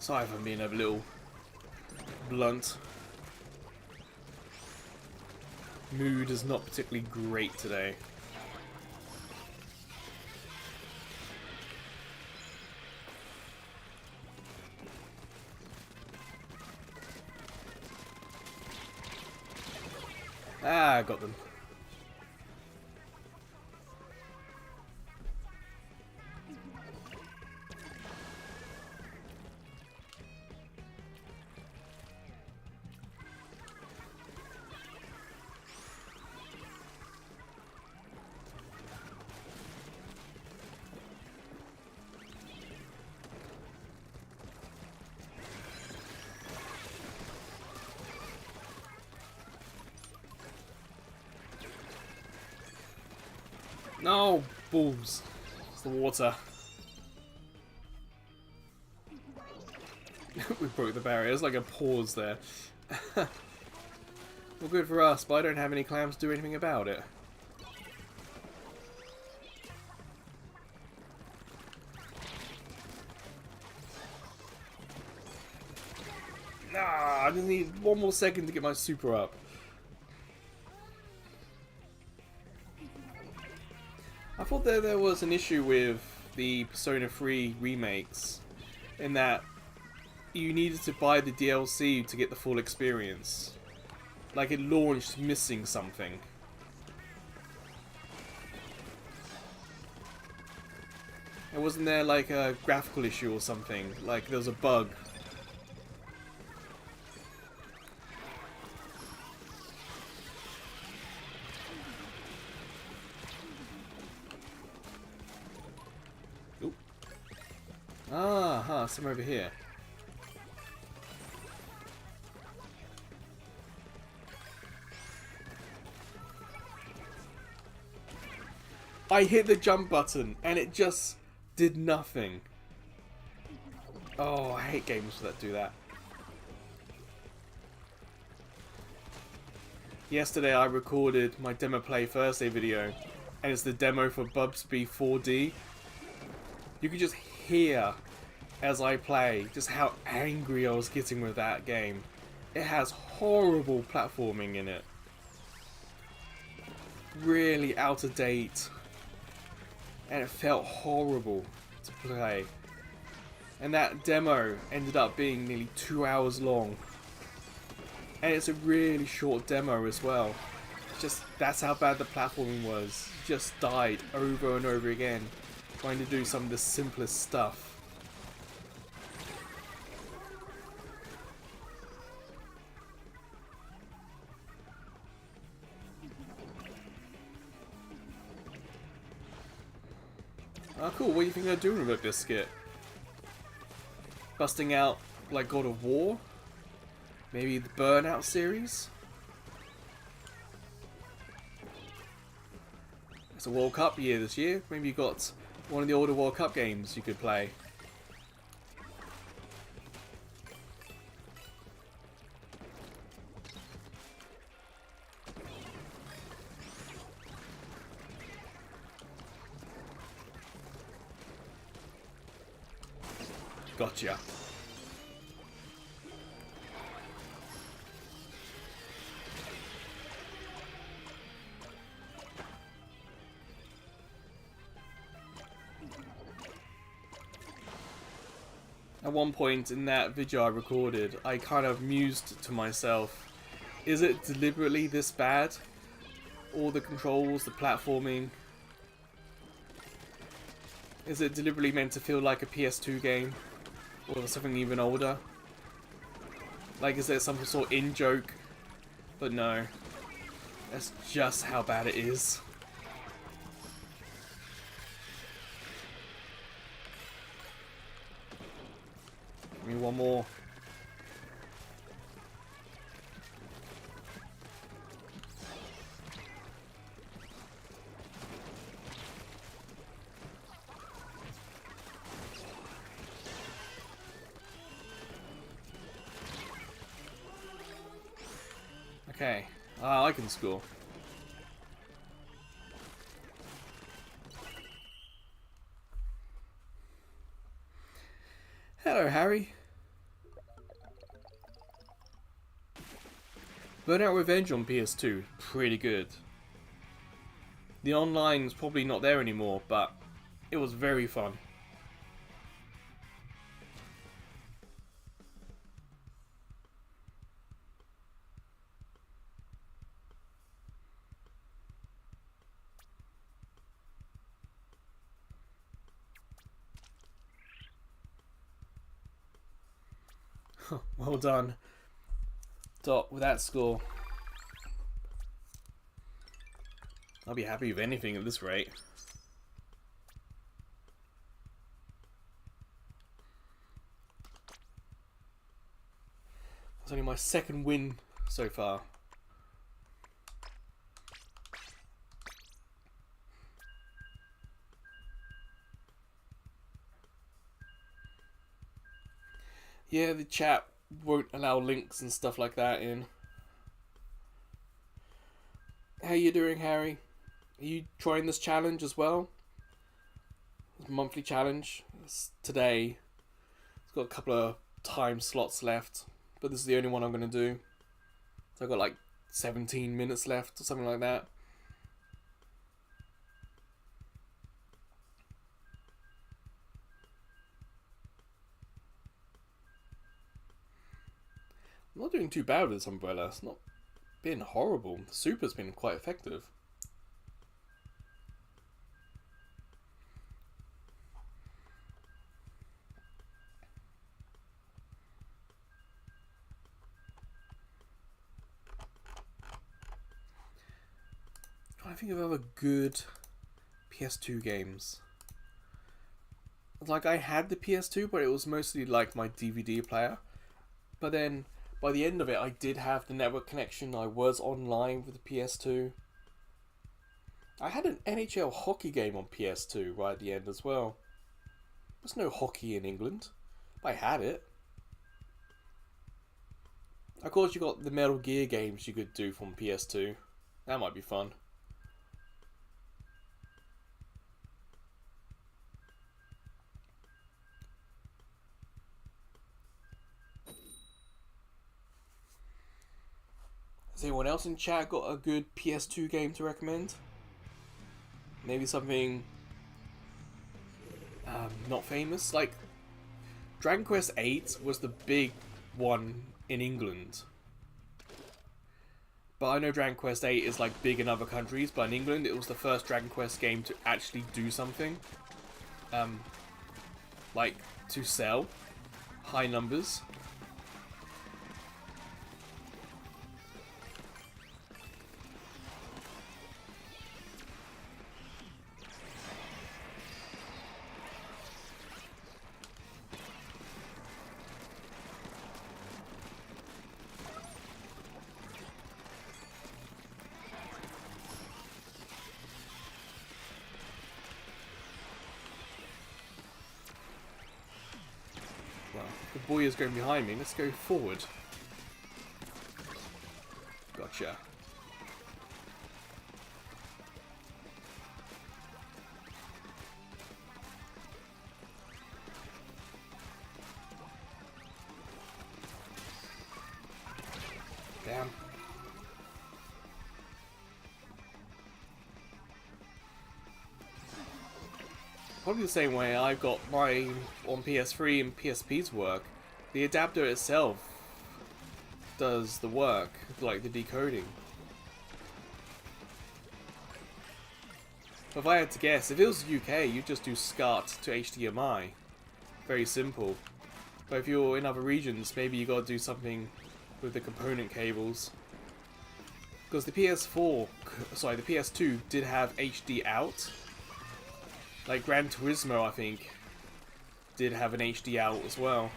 Sorry if I'm being a little blunt. Mood is not particularly great today. Ah, I got them. No! Balls. It's the water. We broke the barrier. There's like a pause there. Well, good for us, but I don't have any clams to do anything about it. Nah, I just need one more second to get my super up. I thought that there was an issue with the Persona 3 remakes, in that you needed to buy the DLC to get the full experience. Like it launched missing something. And wasn't there like a graphical issue or something? Like there was a bug. Oop. Ah, huh, somewhere over here. I hit the jump button and it just did nothing. Oh, I hate games that do that. Yesterday I recorded my Demo Play Thursday video, and it's the demo for Bubsby 4D. You can just hear as I play just how angry I was getting with that game. It has horrible platforming in it. Really out of date. And it felt horrible to play. And that demo ended up being nearly 2 hours long. And it's a really short demo as well. Just, that's how bad the platforming was. Just died over and over again, trying to do some of the simplest stuff. Oh cool, what do you think they're doing with a biscuit? Busting out like God of War? Maybe the Burnout series? It's a World Cup year this year. Maybe you got one of the older World Cup games you could play. Gotcha. At one point in that video I recorded, I kind of mused to myself, is it deliberately this bad? All the controls, the platforming. Is it deliberately meant to feel like a PS2 game? Or something even older? Like, is there some sort of in-joke? But no. That's just how bad it is. Give me one more. Okay. I can score. Hello, Harry. Burnout Revenge on PS2, pretty good. The online's probably not there anymore, but it was very fun. Well done. Dot, with that score, I'll be happy with anything at this rate. That's only my second win so far. Yeah, the chat won't allow links and stuff like that in. How you doing, Harry? Are you trying this challenge as well? This monthly challenge. It's today. It's got a couple of time slots left, but this is the only one I'm going to do. So I've got like 17 minutes left or something like that. I'm not doing too bad with this umbrella. It's not been horrible. The super's been quite effective. I think of other good PS2 games. Like, I had the PS2, but it was mostly like my DVD player. But then, by the end of it, I did have the network connection. I was online with the PS2. I had an NHL hockey game on PS2 right at the end as well. There's no hockey in England, but I had it. Of course, you got the Metal Gear games you could do from PS2. That might be fun. Has anyone else in chat got a good PS2 game to recommend? Maybe something not famous? Like, Dragon Quest VIII was the big one in England. But I know Dragon Quest VIII is like big in other countries, but in England it was the first Dragon Quest game to actually do something. Like, to sell high numbers. The boy is going behind me. Let's go forward. Gotcha. Damn. Probably the same way I got mine on PS3 and PSP's work. The adapter itself does the work, like the decoding. But if I had to guess, if it was UK, you'd just do SCART to HDMI. Very simple. But if you're in other regions, maybe you gotta do something with the component cables. Because the the PS2 did have HD out. Like Gran Turismo, I think, did have an HD out as well.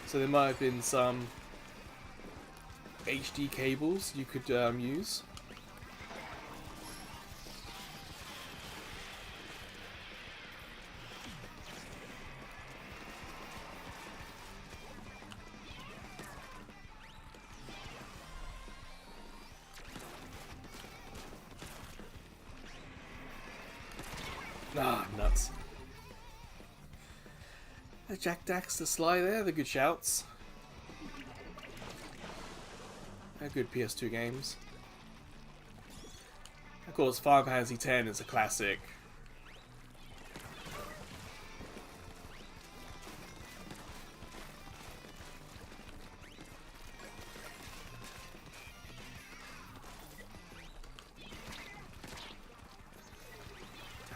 So there might have been some HD cables you could use. Ah, nuts. Jack Dax, the Sly there, the good shouts. They're good PS2 games. Of course, Final Fantasy X is a classic.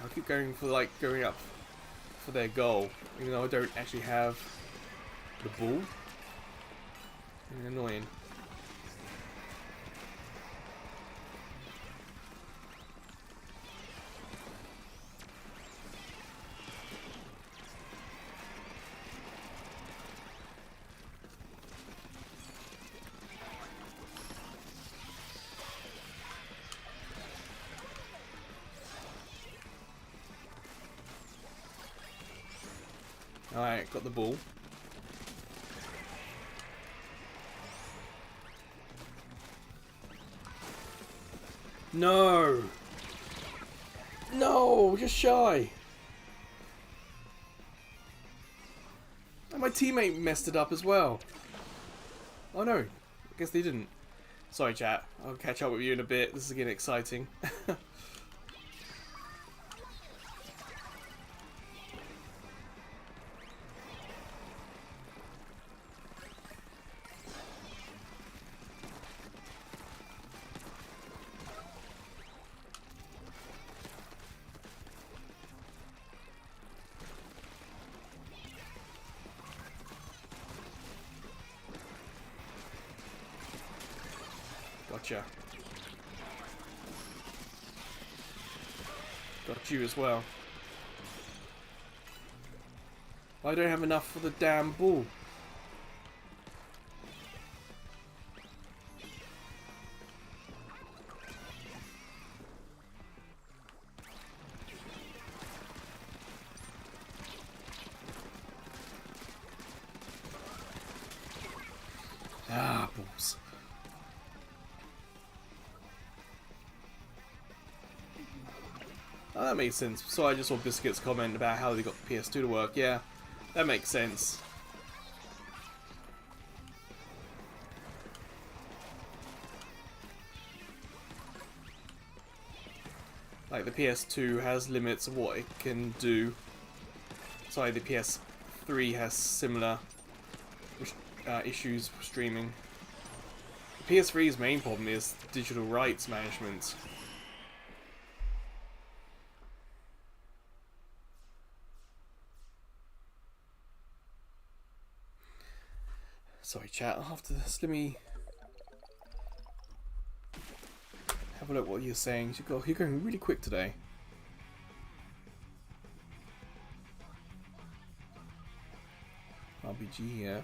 I'll keep going for going up for their goal, even though I don't actually have the ball. Annoying. Alright, got the ball. No! No! Just shy! And my teammate messed it up as well. Oh no, I guess they didn't. Sorry chat, I'll catch up with you in a bit. This is getting exciting. Gotcha. Got you as well. I don't have enough for the damn ball. Ah, balls. Oh, that makes sense. So I just saw Biscuit's comment about how they got the PS2 to work. Yeah, that makes sense. Like, the PS2 has limits of what it can do. Sorry, the PS3 has similar issues for streaming. The PS3's main problem is digital rights management. Sorry chat, after this, let me have a look what you're saying. You're going really quick today. RBG here.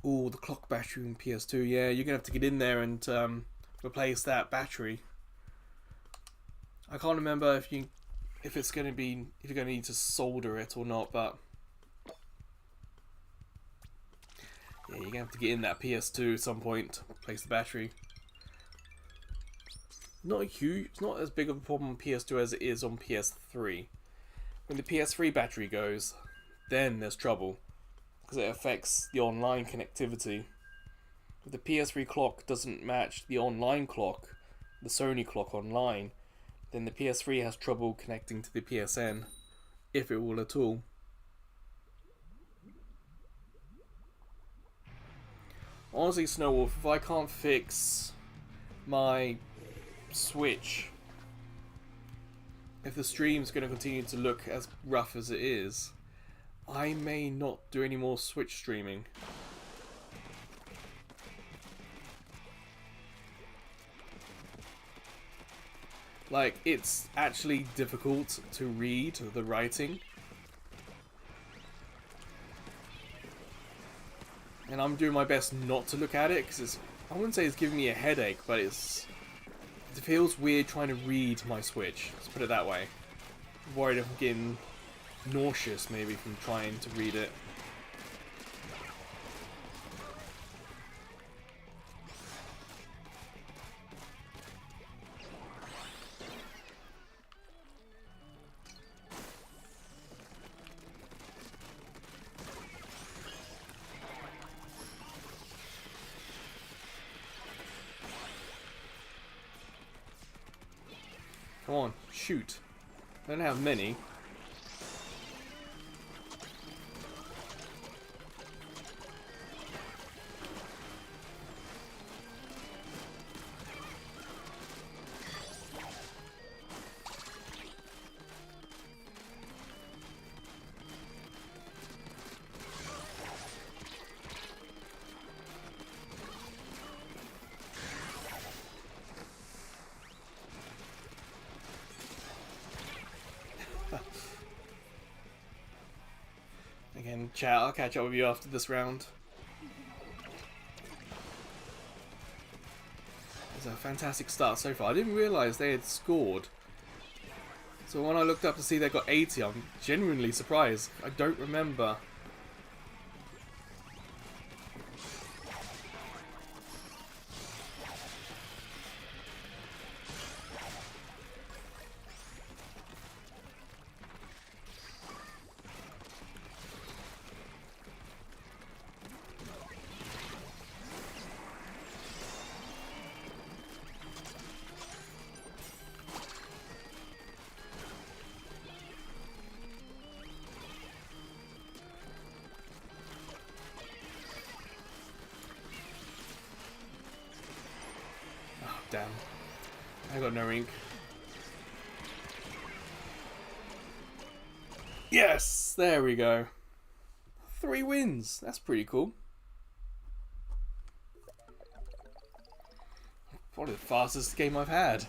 Oh, the clock battery in PS2. Yeah, you're gonna have to get in there and replace that battery. I can't remember if you're gonna need to solder it or not, but yeah, you're gonna have to get in that PS2 at some point, replace the battery. Not huge. It's not as big of a problem on PS2 as it is on PS3. When the PS3 battery goes, then there's trouble, because it affects the online connectivity. If the PS3 clock doesn't match the online clock, the Sony clock online, then the PS3 has trouble connecting to the PSN, if it will at all. Honestly, Snowwolf, if I can't fix my Switch, if the stream's going to continue to look as rough as it is, I may not do any more Switch streaming. Like, it's actually difficult to read the writing. And I'm doing my best not to look at it, because I wouldn't say it's giving me a headache, but it feels weird trying to read my Switch. Let's put it that way. I'm worried I'm getting nauseous, maybe, from trying to read it. Come on, shoot. I don't have many. Again, chat, I'll catch up with you after this round. It's a fantastic start so far. I didn't realise they had scored. So when I looked up to see they got 80, I'm genuinely surprised. I don't remember. Damn. I got no ink. Yes! There we go. 3 wins. That's pretty cool. Probably the fastest game I've had.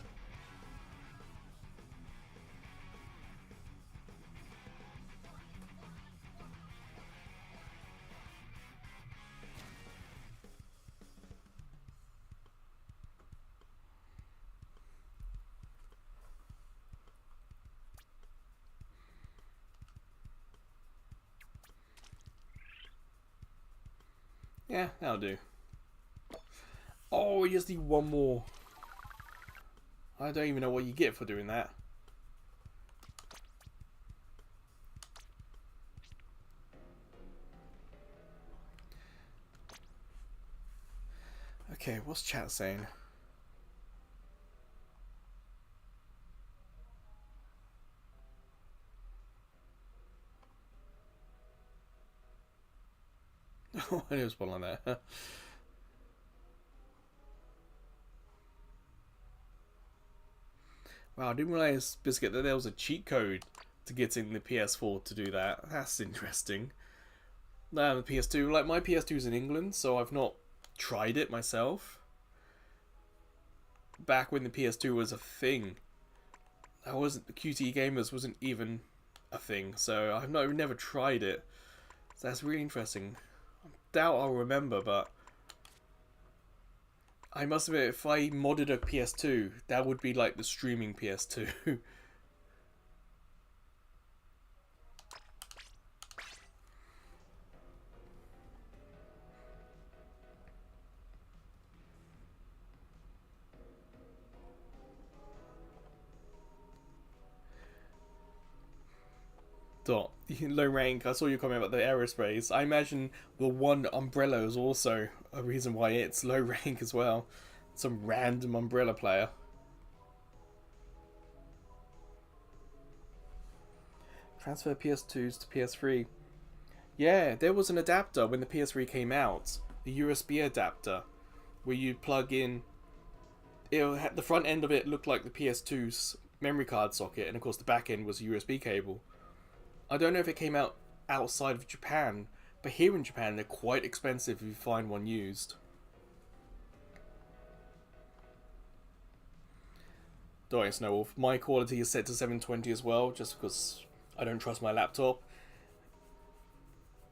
Yeah, that'll do. Oh, you just need one more. I don't even know what you get for doing that. Okay, what's chat saying? Oh, I knew it was one like that. Wow, I didn't realise, Biscuit, that there was a cheat code to get in the PS4 to do that. That's interesting. No, the PS2, like my PS2 is in England, so I've not tried it myself. Back when the PS2 was a thing, I wasn't, the QTE gamers wasn't even a thing, so I've never tried it. So that's really interesting. I doubt I'll remember, but I must admit, if I modded a PS2, that would be like the streaming PS2. Dot. Low rank, I saw your comment about the aerospace. I imagine the one umbrella is also a reason why it's low rank as well. Some random umbrella player. Transfer PS2s to PS3. Yeah, there was an adapter when the PS3 came out. The USB adapter. Where you plug in... the front end of it looked like the PS2's memory card socket. And of course the back end was a USB cable. I don't know if it came out outside of Japan, but here in Japan they're quite expensive if you find one used. Don't Snowwolf. My quality is set to 720 as well, just because I don't trust my laptop.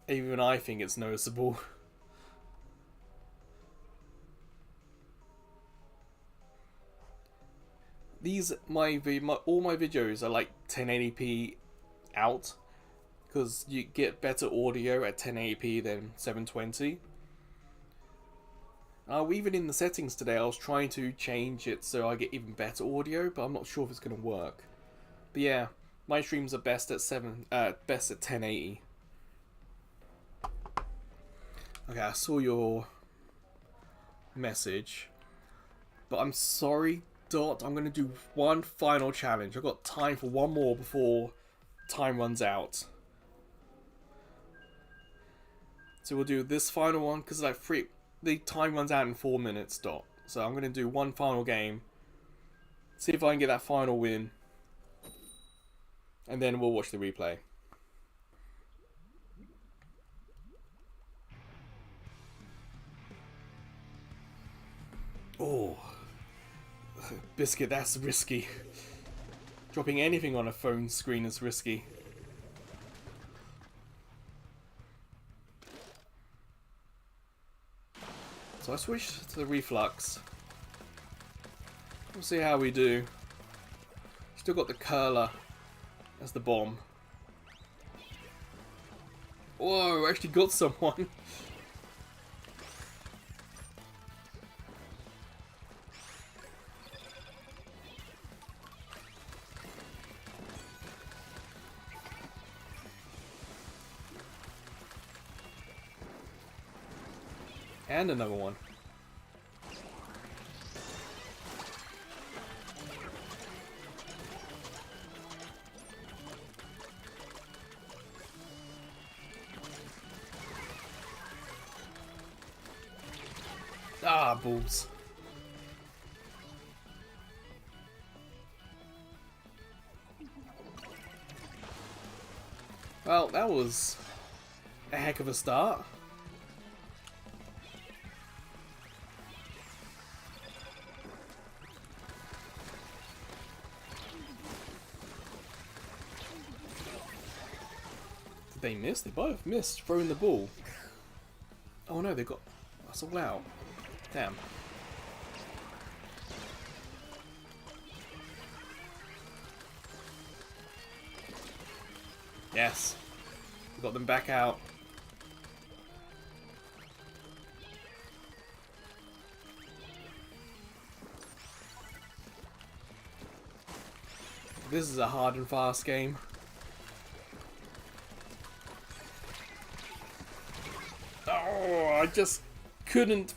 Even I think it's noticeable. These all my videos are like 1080p out, because you get better audio at 1080p than 720. Even in the settings today, I was trying to change it so I get even better audio, but I'm not sure if it's going to work. But yeah, my streams are best at 1080. Okay, I saw your message, but I'm sorry, Dot. I'm going to do one final challenge. I've got time for one more before time runs out. So we'll do this final one because like the time runs out in 4 minutes. Dot. So I'm going to do one final game. See if I can get that final win. And then we'll watch the replay. Oh. Biscuit, that's risky. Dropping anything on a phone screen is risky. So I switched to the reflux. We'll see how we do. Still got the curler as the bomb. Whoa, actually got someone. And another one. Ah, balls. Well, that was a heck of a start. Did they miss? They both missed throwing the ball. Oh no, they got us all out. Damn. Yes. We got them back out. This is a hard and fast game. Oh, I just couldn't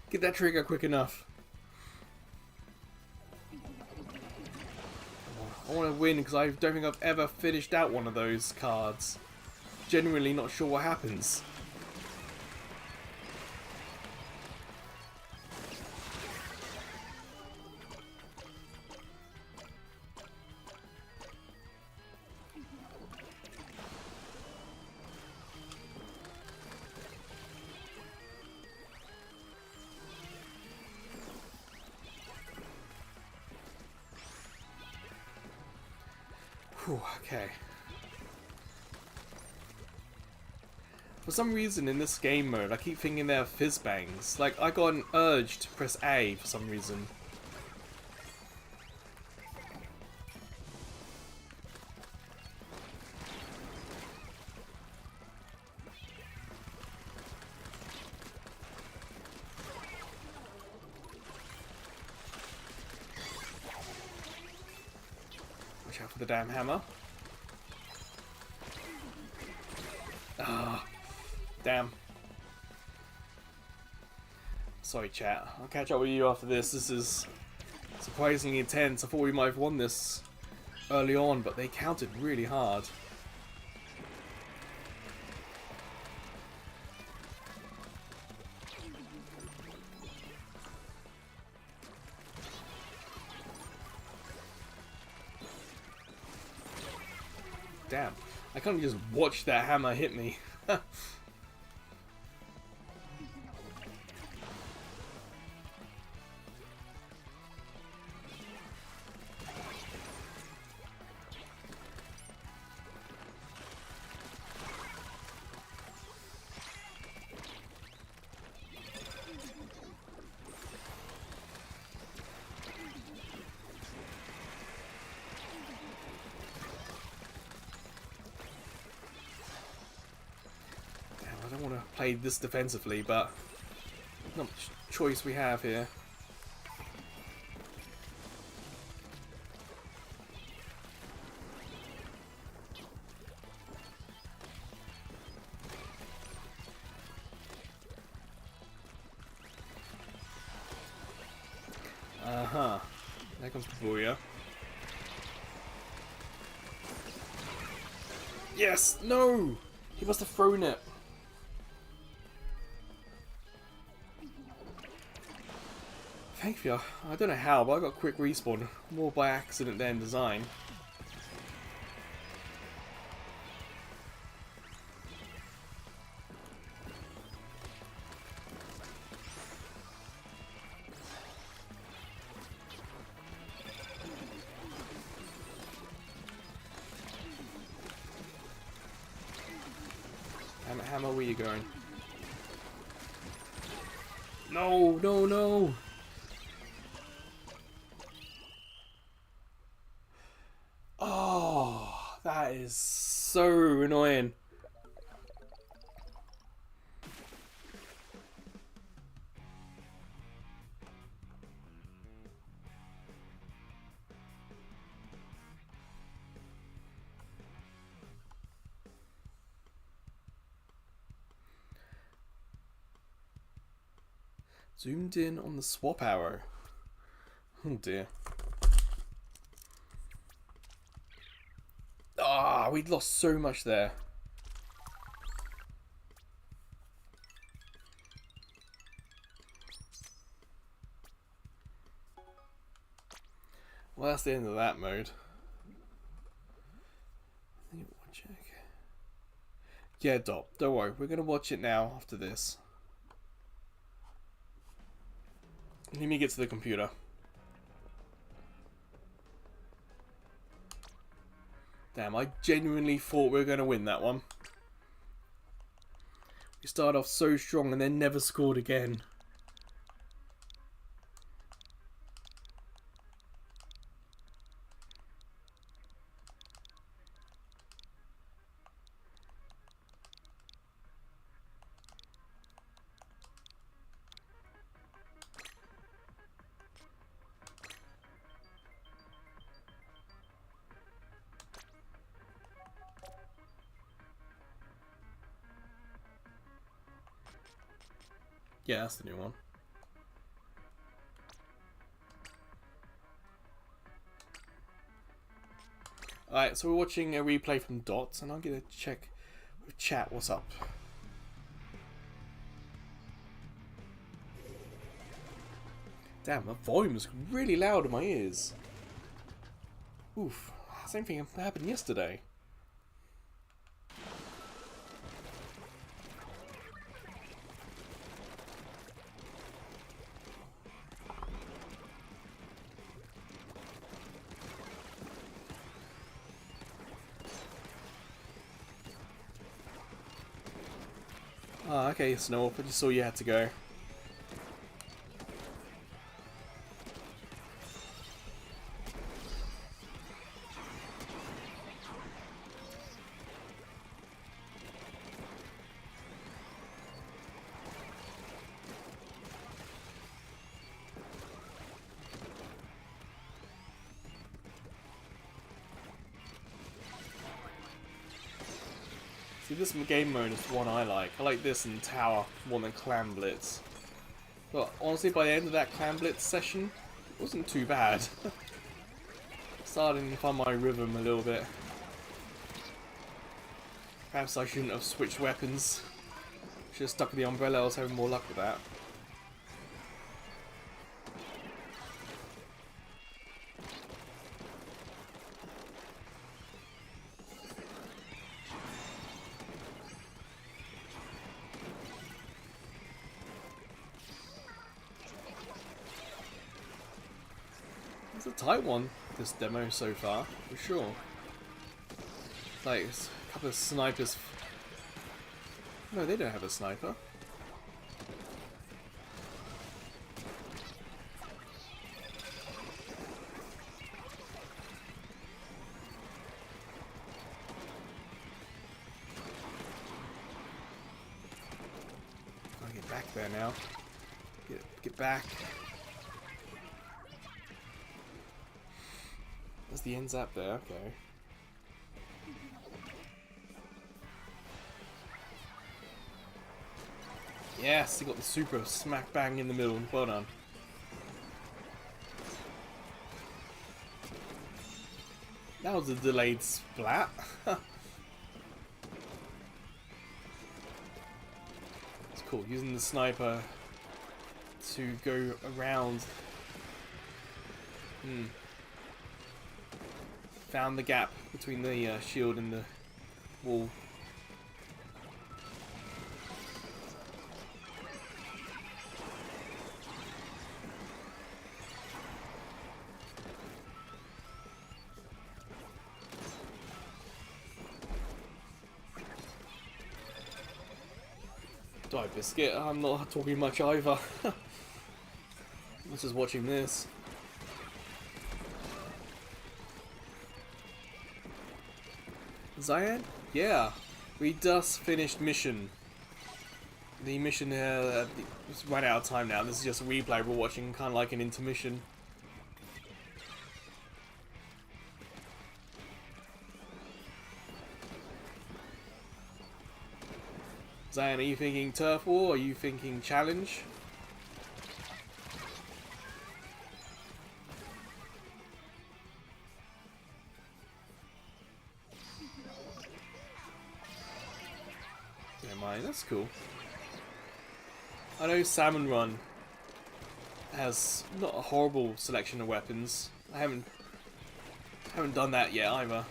get that trigger quick enough. I want to win because I don't think I've ever finished out one of those cards. Genuinely not sure what happens. Whew, okay. For some reason in this game mode, I keep thinking they're fizz bangs. Like, I got an urge to press A for some reason. Watch out for the damn hammer. Ah, damn. Sorry, chat. I'll catch up with you after this. This is surprisingly intense. I thought we might have won this early on, but they counted really hard. Damn. I can't just watch that hammer hit me. I don't want to play this defensively, but not much choice we have here. Uh-huh. There comes the Booyah. Yes! No! He must have thrown it. Thank you. I don't know how, but I got quick respawn. More by accident than design. Hammer, where you going? No, no, no. Oh, that is so annoying. Zoomed in on the swap arrow. Oh dear. Ah, we lost so much there. Well, that's the end of that mode. Yeah, Dot, don't worry. We're going to watch it now after this. Let me get to the computer. Damn, I genuinely thought we were going to win that one. We started off so strong and then never scored again. Yeah, that's the new one. Alright, so we're watching a replay from Dots, and I'm going to check with chat what's up. Damn, the volume is really loud in my ears. Oof, same thing happened yesterday. Ah, okay, Snow, I just saw you had to go. See, this game mode is the one I like. I like this in Tower more than Clan Blitz. But honestly, by the end of that Clan Blitz session, it wasn't too bad. Starting to find my rhythm a little bit. Perhaps I shouldn't have switched weapons. Should have stuck with the umbrella, I was having more luck with that. It's a tight one, this demo so far, for sure. Like, a couple of snipers. No, they don't have a sniper. Gotta get back there now. Get back. There's the ends up there, okay. Yes, he got the super smack bang in the middle. Well done. That was a delayed splat. It's cool, using the sniper to go around. Found the gap between the shield and the wall. Die, Biscuit. I'm not talking much either. I'm just watching this. Cyan? Yeah. We just finished mission. The mission it's run out of time now. This is just a replay we're watching, kind of like an intermission. Cyan, are you thinking turf war? Or are you thinking challenge? Never mind, that's cool. I know Salmon Run has not a horrible selection of weapons. I haven't done that yet either.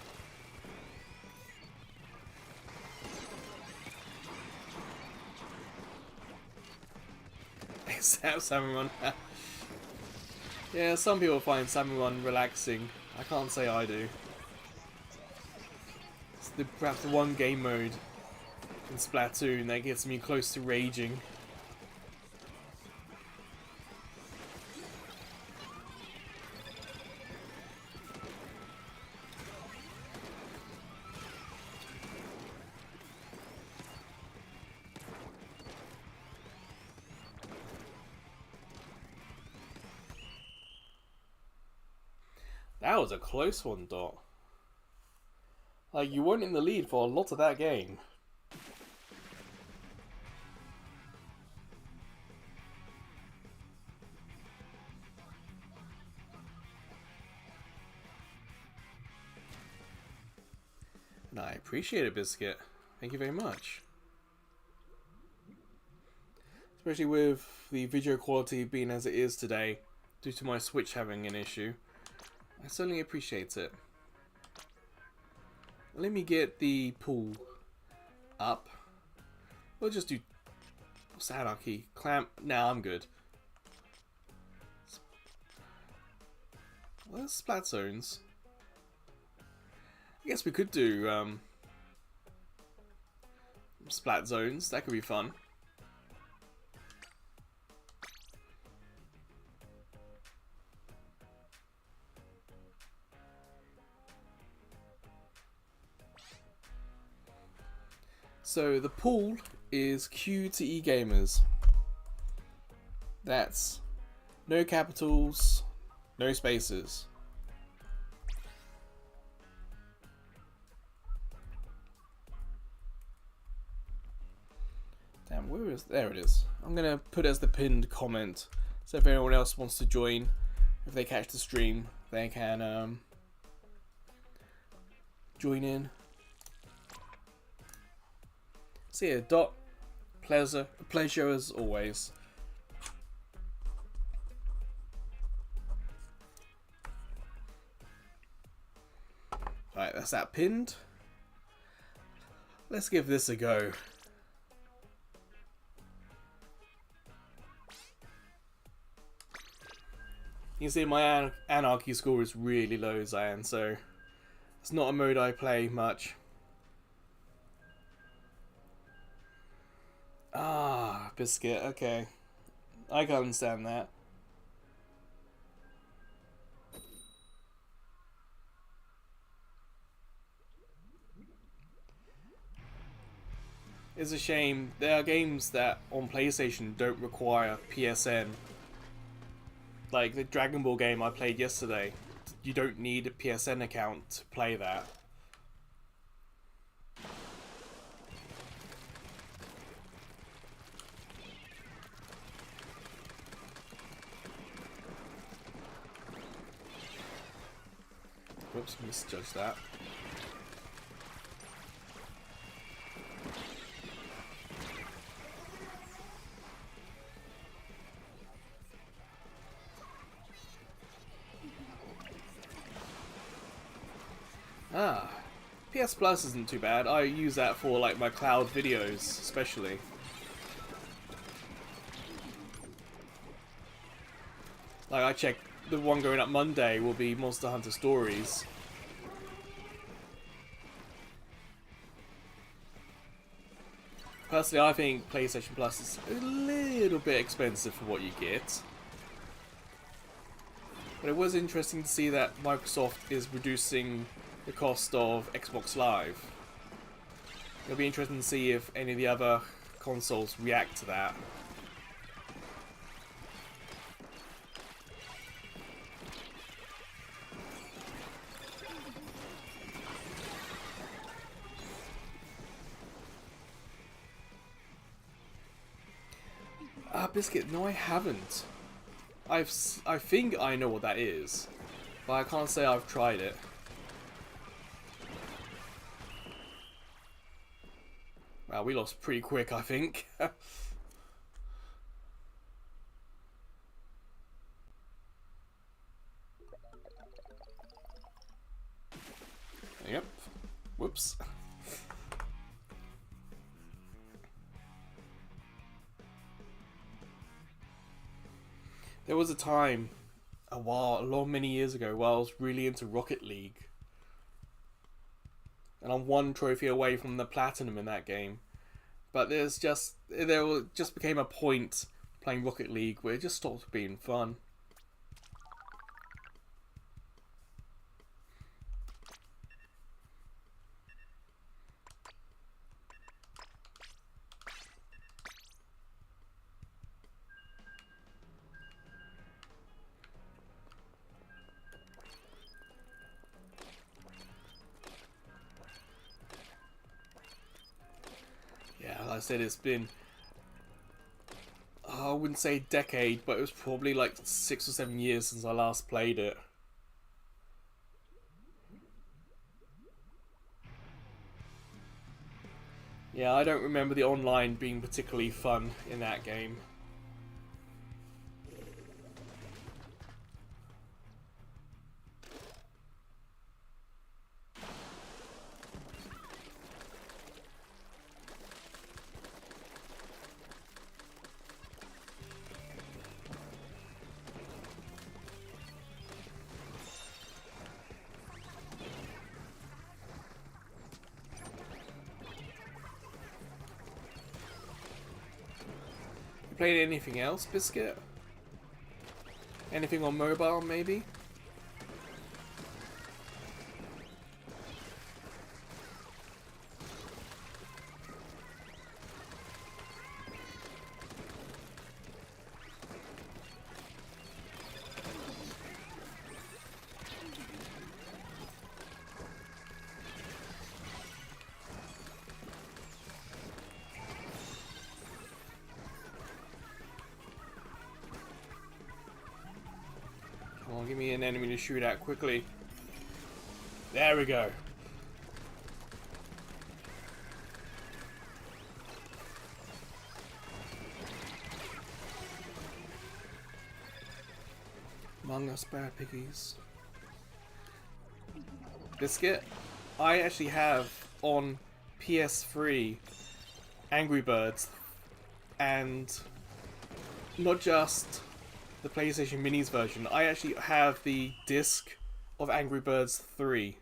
Salmon Run. Yeah, some people find Salmon Run relaxing. I can't say I do. It's perhaps the one game mode in Splatoon that gets me close to raging. That was a close one, Dot. Like, you weren't in the lead for a lot of that game. And I appreciate it, Biscuit. Thank you very much. Especially with the video quality being as it is today, due to my Switch having an issue. I certainly appreciate it. Let me get the pool up. We'll just do... What's Anarchy? Clamp? Nah, I'm good. Where's Splat Zones? I guess we could do Splat Zones. That could be fun. So the pool is Q to E gamers. That's no capitals, no spaces. Damn, where is... There it is. I'm gonna put it as the pinned comment, so if anyone else wants to join, if they catch the stream, they can join in. So yeah, Dot, pleasure as always. Alright, that's that pinned. Let's give this a go. You can see my Anarchy score is really low, Cyan, so it's not a mode I play much. Ah, Biscuit, okay. I can understand that. It's a shame. There are games that on PlayStation don't require PSN. Like the Dragon Ball game I played yesterday. You don't need a PSN account to play that. Whoops, misjudged that. Ah, PS Plus isn't too bad. I use that for like my cloud videos, especially. Like I check. The one going up Monday will be Monster Hunter Stories. Personally, I think PlayStation Plus is a little bit expensive for what you get. But it was interesting to see that Microsoft is reducing the cost of Xbox Live. It'll be interesting to see if any of the other consoles react to that. Biscuit, no I haven't. I think I know what that is, but I can't say I've tried it. Wow, we lost pretty quick, I think. Yep. Whoops. There was a time, many years ago, where I was really into Rocket League. And I'm one trophy away from the platinum in that game. But there just became a point playing Rocket League where it just stopped being fun. Yeah, like I said, it's been, I wouldn't say decade, but it was probably like 6 or 7 years since I last played it. Yeah, I don't remember the online being particularly fun in that game. You played anything else, Biscuit? Anything on mobile, maybe? Come on, give me an enemy to shoot at quickly. There we go. Among Us bad piggies. Biscuit, I actually have on PS3 Angry Birds, and not just the PlayStation Minis version. I actually have the disc of Angry Birds 3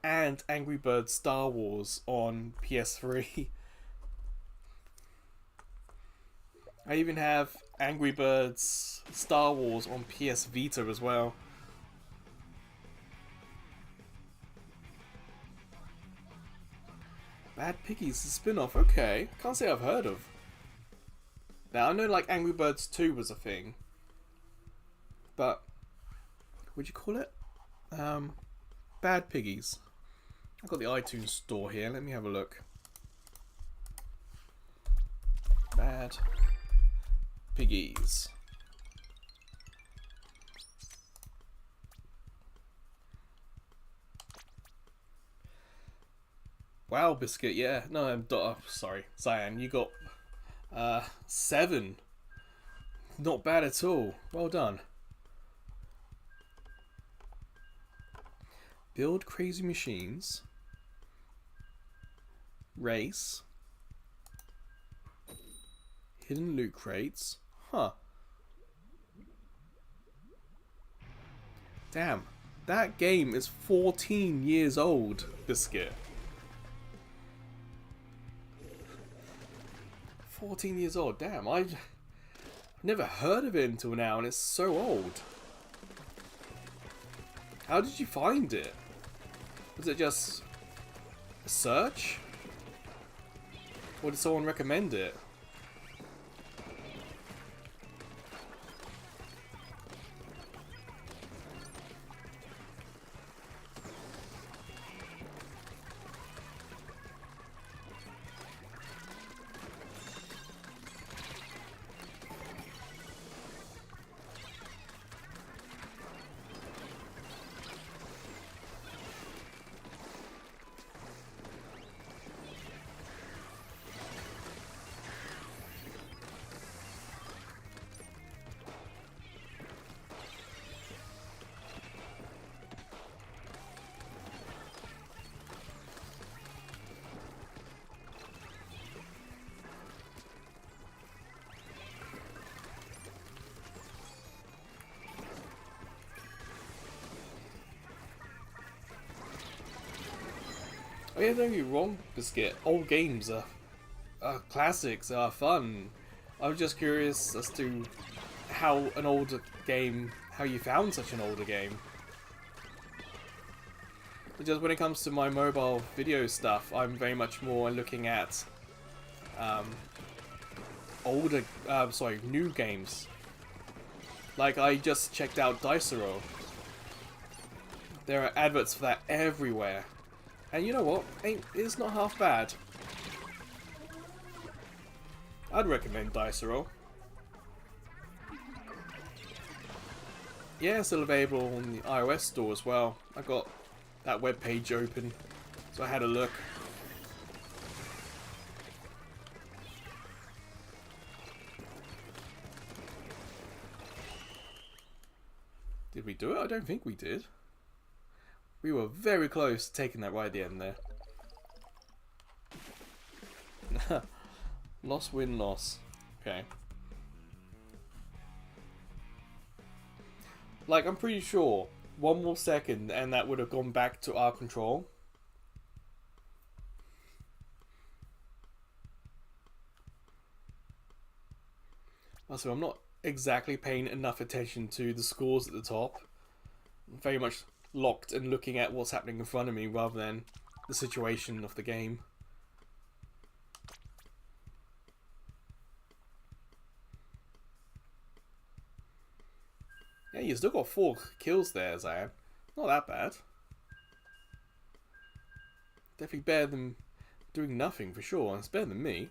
and Angry Birds Star Wars on PS3. I even have Angry Birds Star Wars on PS Vita as well. Bad Piggies, the spin-off, okay. Can't say I've heard of. Now, I know like Angry Birds 2 was a thing. But, what'd you call it? Bad Piggies. I've got the iTunes store here, let me have a look. Bad Piggies. Wow, Biscuit, yeah. No, I'm sorry, Cyan, you got 7. Not bad at all. Well done. Build crazy machines. Race. Hidden loot crates. Huh. Damn. That game is 14 years old, Biscuit. 14 years old. Damn, I've never heard of it until now, and it's so old. How did you find it? Was it just a search? Or did someone recommend it? Oh yeah, don't get me wrong, Biscuit. Old games are classics, are fun. I was just curious as to how an older game, how you found such an older game. Just when it comes to my mobile video stuff, I'm very much more looking at new games. Like I just checked out Dicero. There are adverts for that everywhere. And you know what? It's not half bad. I'd recommend Dicero. Yeah, it's still available on the iOS store as well. I got that web page open, so I had a look. Did we do it? I don't think we did. We were very close to taking that right at the end there. Loss, win, loss. Okay. Like, I'm pretty sure one more second and that would have gone back to our control. Also, I'm not exactly paying enough attention to the scores at the top. I'm very much locked and looking at what's happening in front of me rather than the situation of the game. Yeah, you still got 4 kills there, Zan. Not that bad. Definitely better than doing nothing for sure. It's better than me.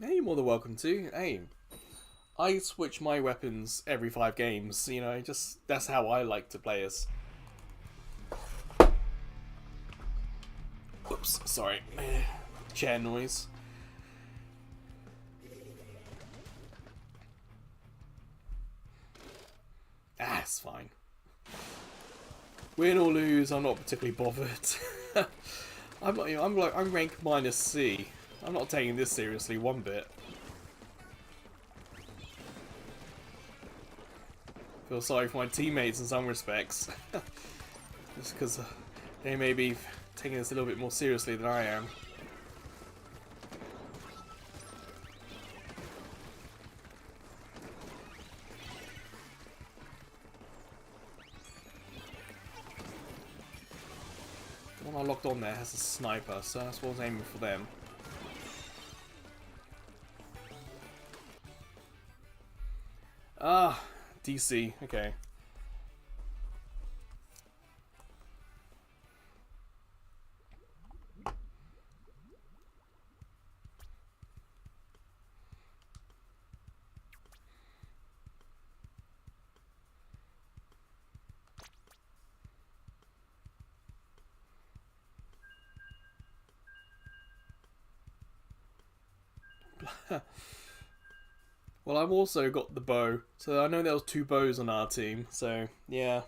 Hey, you're more than welcome to. Hey, I switch my weapons every 5 games. You know, just that's how I like to play as. Oops, sorry. Chair noise. Ah, it's fine. Win or lose, I'm not particularly bothered. I'm rank minus C. I'm not taking this seriously one bit. Feel sorry for my teammates in some respects. Just because they may be taking this a little bit more seriously than I am. The one I locked on there has a sniper, so that's what I was aiming for them. Ah, DC, okay. Well, I've also got the bow, so I know there was 2 bows on our team, so yeah.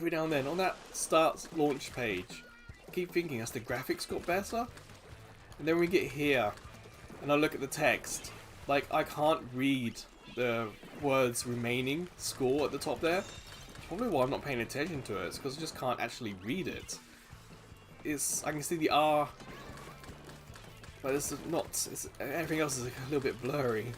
every now and then on that start launch page, I keep thinking, has the graphics got better? And then we get here, and I look at the text, like I can't read the words remaining score at the top there. It's probably why I'm not paying attention to it. It's because I just can't actually read it. I can see the R, but it's not. Everything else is a little bit blurry.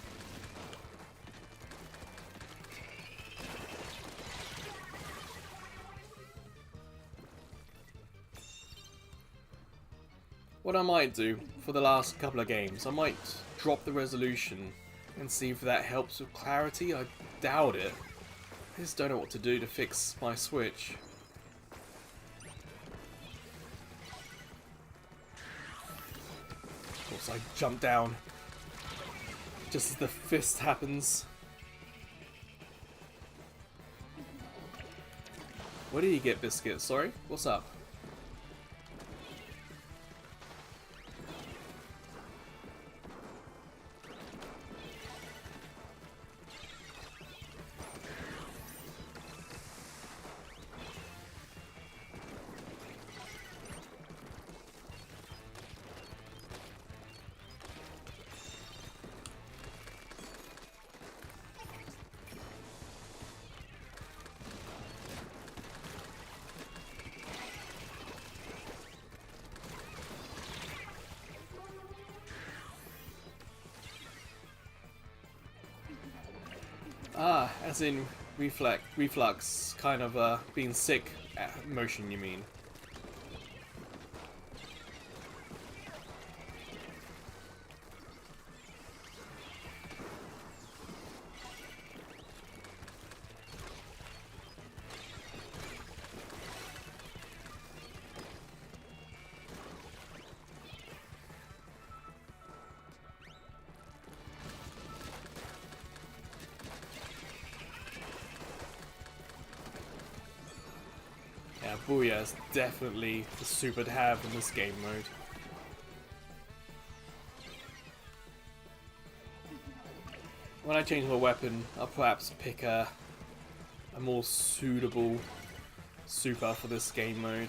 What I might do for the last couple of games, I might drop the resolution and see if that helps with clarity. I doubt it. I just don't know what to do to fix my Switch. Of course, I jump down just as the fist happens. Where did you get, Biscuit? Sorry? What's up? Ah, as in reflux, kind of being sick motion, you mean? Yeah, Booyah is definitely the super to have in this game mode. When I change my weapon, I'll perhaps pick a more suitable super for this game mode.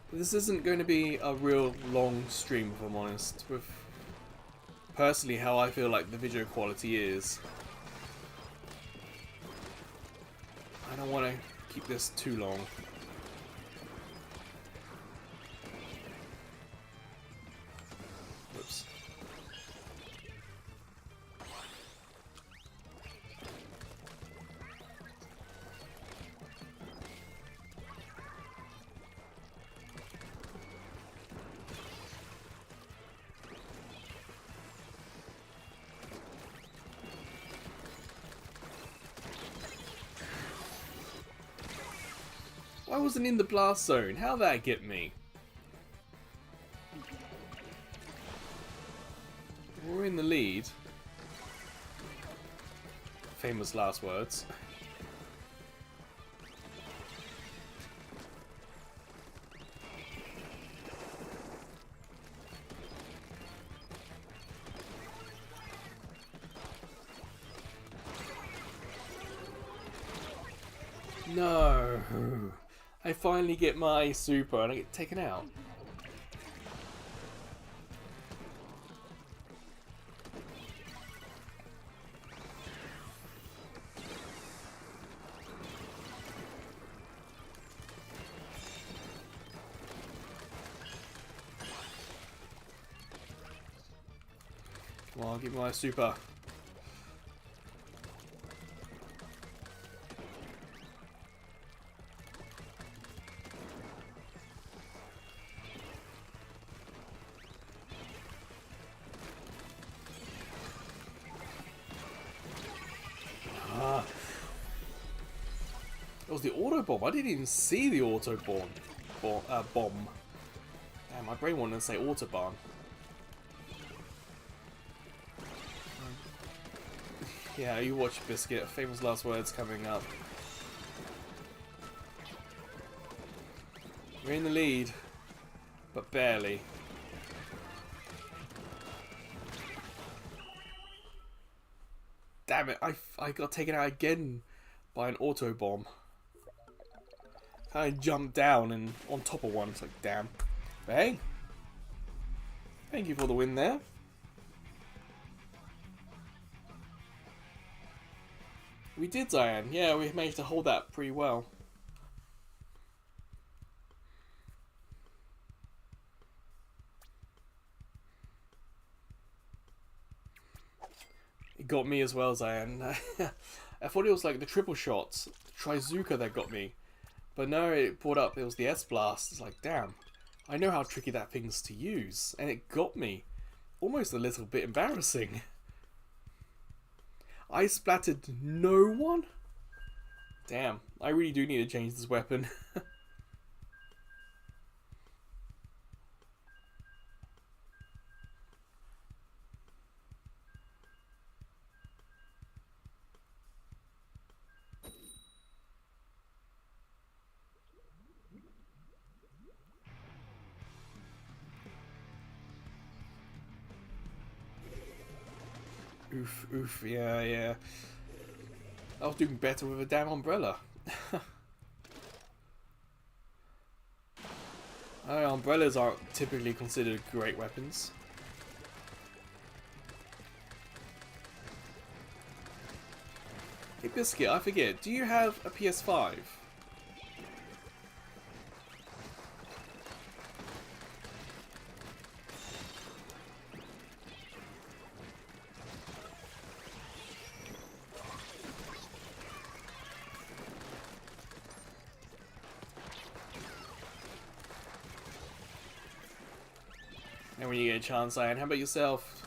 But this isn't going to be a real long stream, if I'm honest, with personally how I feel like the video quality is. I don't want to keep this too long. Whoops. I wasn't in the blast zone. How'd that get me? We're in the lead. Famous last words. No. I finally get my super and I get taken out. Come on, give me my super. It was the auto bomb. I didn't even see the auto bomb. Damn, my brain wanted to say autobahn. Yeah, you watch Biscuit. Famous last words coming up. We're in the lead, but barely. Damn it, I got taken out again by an auto bomb. I jumped down and on top of one. It's like, damn. But hey, thank you for the win there. We did, Diane. Yeah, we managed to hold that pretty well. It got me as well, Diane. I thought it was like the triple shots, the Trizuka that got me. But no, it brought up, it was the S-Blast. It's like, damn, I know how tricky that thing's to use. And it got me. Almost a little bit embarrassing. I splattered no one? Damn, I really do need to change this weapon. Oof, oof, yeah. I was doing better with a damn umbrella. Umbrellas aren't typically considered great weapons. Hey Biscuit, I forget, do you have a PS5? And when you get a chance, Ian, how about yourself?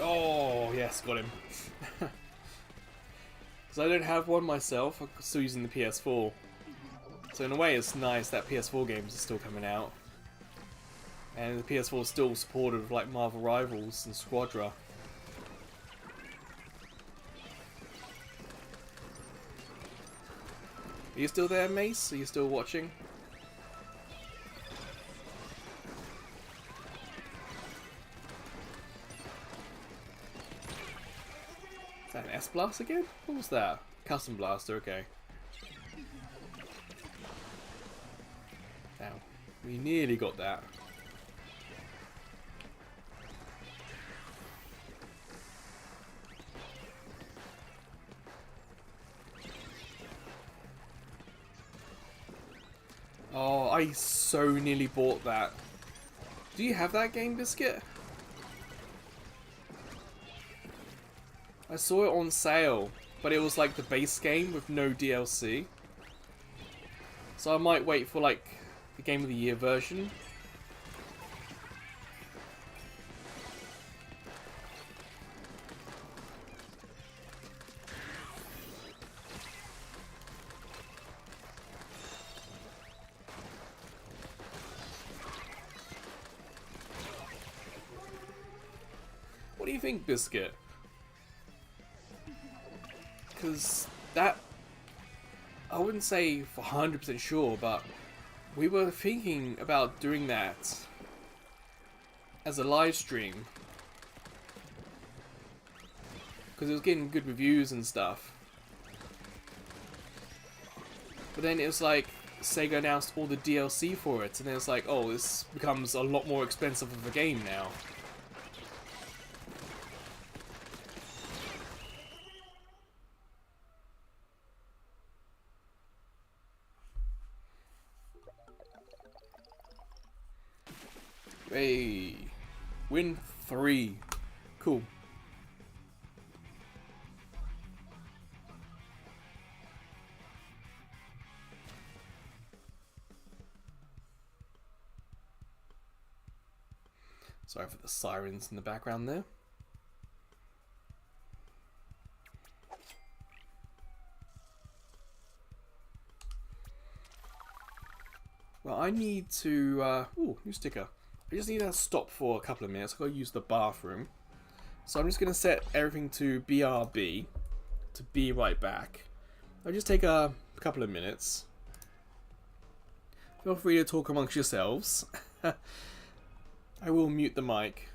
Oh, yes, got him. Because I don't have one myself, I'm still using the PS4. So in a way it's nice that PS4 games are still coming out. And the PS4 is still supported with like Marvel Rivals and Squadra. Are you still there, Mace? Are you still watching? Is that an S-Blast again? What was that? Custom Blaster, okay. Now, we nearly got that. Oh, I so nearly bought that. Do you have that game, Biscuit? I saw it on sale, but it was like the base game with no DLC. So I might wait for like the Game of the Year version. What do you think, Biscuit? Because that, I wouldn't say for 100% sure, but we were thinking about doing that as a live stream. Because it was getting good reviews and stuff. But then it was like, Sega announced all the DLC for it, and then it's like, oh, this becomes a lot more expensive of a game now. Hey, win 3. Cool. Sorry for the sirens in the background there. Well, I need to... ooh, new sticker. I just need to stop for a couple of minutes. I've got to use the bathroom. So I'm just going to set everything to BRB. To be right back. I'll just take a couple of minutes. feel free to talk amongst yourselves. I will mute the mic,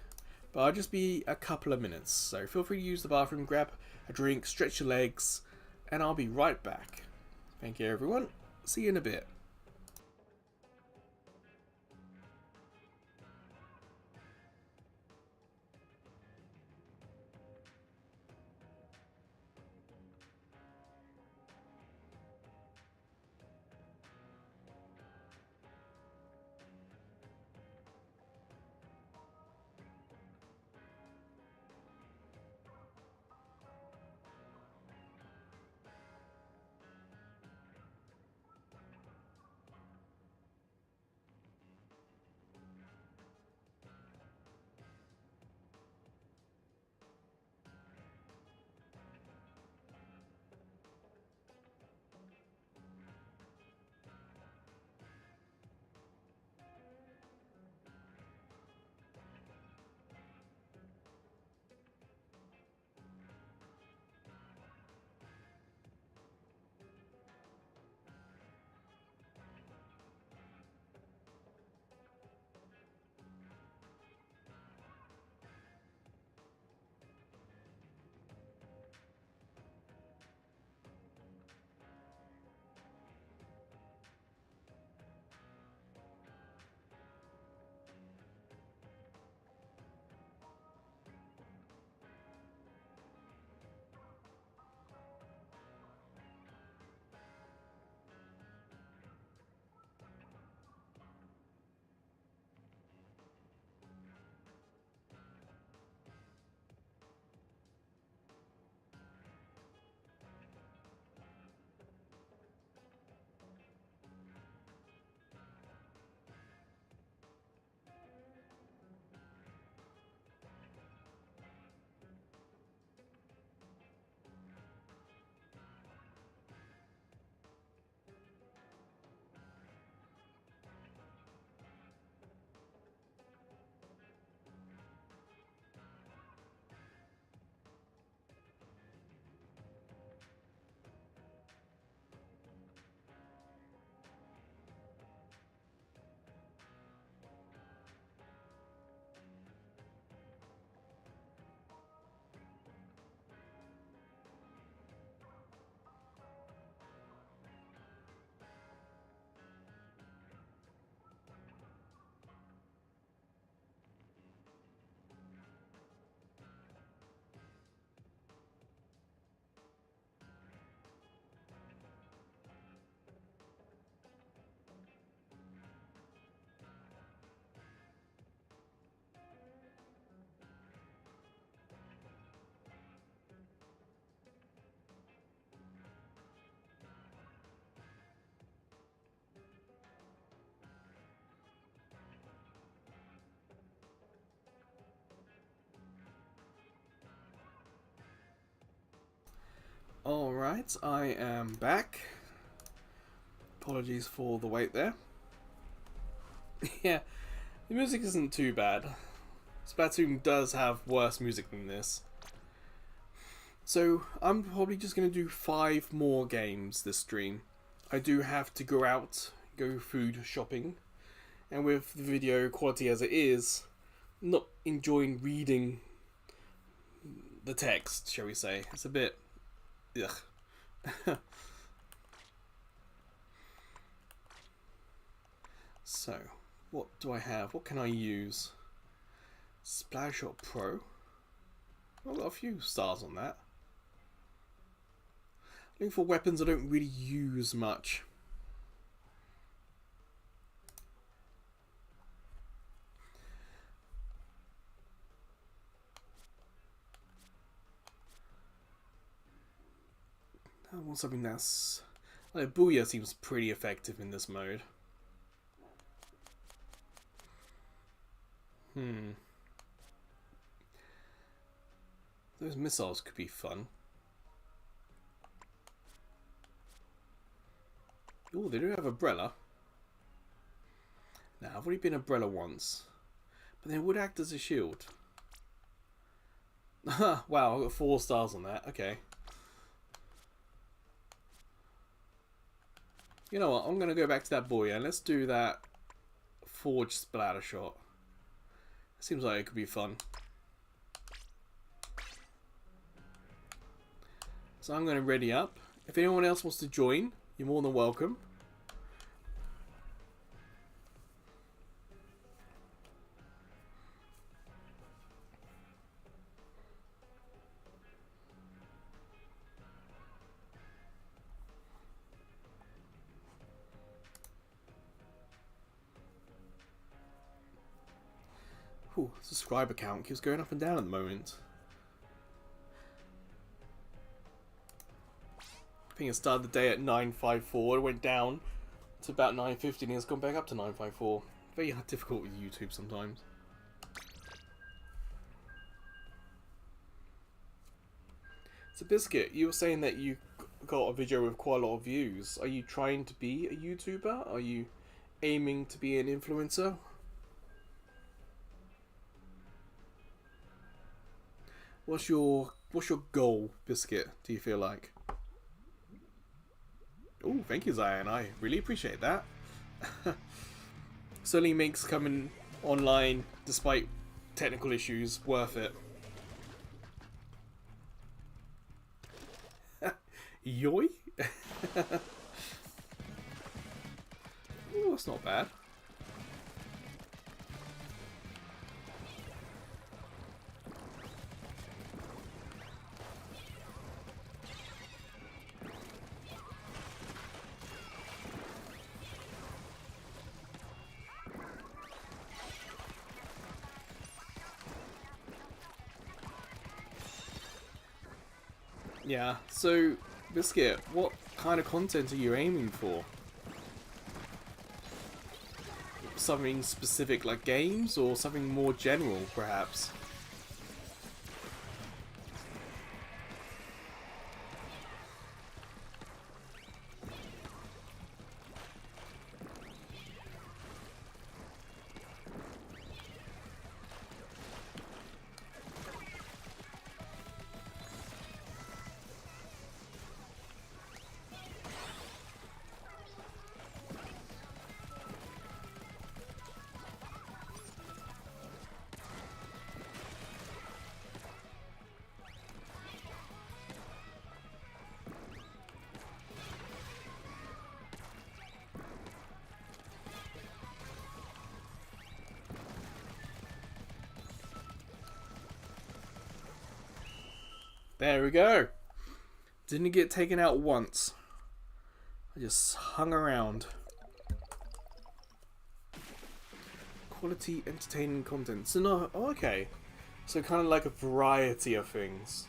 but I'll just be a couple of minutes, so feel free to use the bathroom, grab a drink, stretch your legs, and I'll be right back. Thank you, everyone. See you in a bit. Alright, I am back. Apologies for the wait there. Yeah, the music isn't too bad. Splatoon does have worse music than this. So, I'm probably just going to do 5 more games this stream. I do have to go out, go food shopping. And with the video quality as it is, I'm not enjoying reading the text, shall we say. It's a bit... ugh. So, what do I have? What can I use? Splatshot Pro. I've got a few stars on that. Looking for weapons I don't really use much. I want something that's... like, Booyah seems pretty effective in this mode. Those missiles could be fun. Oh, they do have Umbrella. Now, I've already been Umbrella once. But they would act as a shield. Wow, I got 4 stars on that. Okay. You know what? I'm going to go back to that boy and let's do that forge splatter shot. Seems like it could be fun. So I'm going to ready up. If anyone else wants to join, you're more than welcome. Ooh, subscriber count keeps going up and down at the moment. I think it started the day at 954, it went down to about 950 and it's gone back up to 954. Very difficult with YouTube sometimes. So Biscuit, you were saying that you got a video with quite a lot of views. Are you trying to be a YouTuber? Are you aiming to be an influencer? What's your goal, Biscuit, do you feel like? Oh, thank you, Zion. I really appreciate that. Certainly makes coming online, despite technical issues, worth it. Yoy? Oh, that's not bad. Yeah, so, Biscuit, what kind of content are you aiming for? Something specific like games, or something more general, perhaps? There we go. Didn't get taken out once. I just hung around. Quality, entertaining content. So no, oh, okay. So kind of like a variety of things.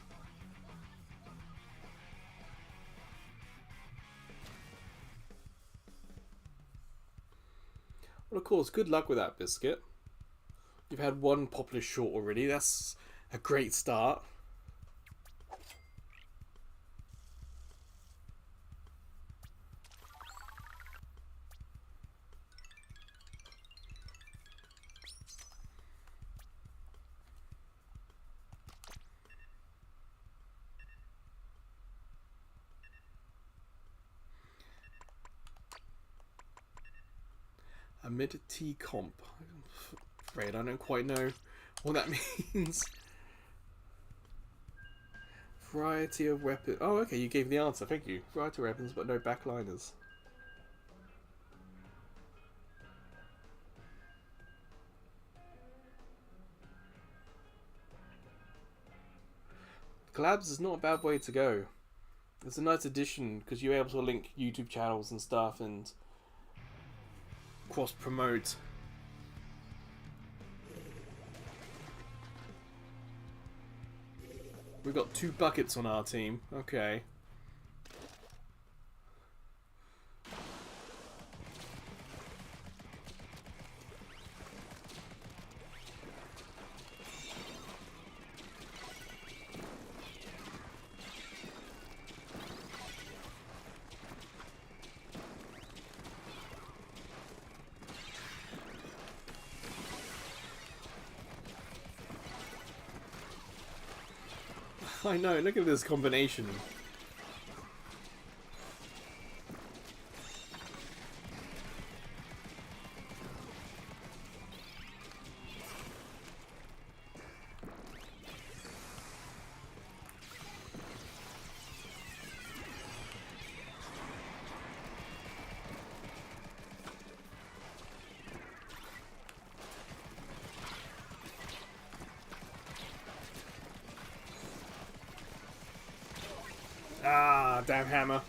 Well, of course, good luck with that, Biscuit. You've had one popular short already. That's a great start. Amidity comp. I'm afraid I don't quite know what that means. Variety of weapons. Oh, okay, you gave the answer. Thank you. Variety of weapons, but no backliners. Collabs is not a bad way to go. It's a nice addition because you're able to link YouTube channels and stuff and cross promote. We've got 2 buckets on our team. Okay. I know, look at this combination. Ah, damn hammer.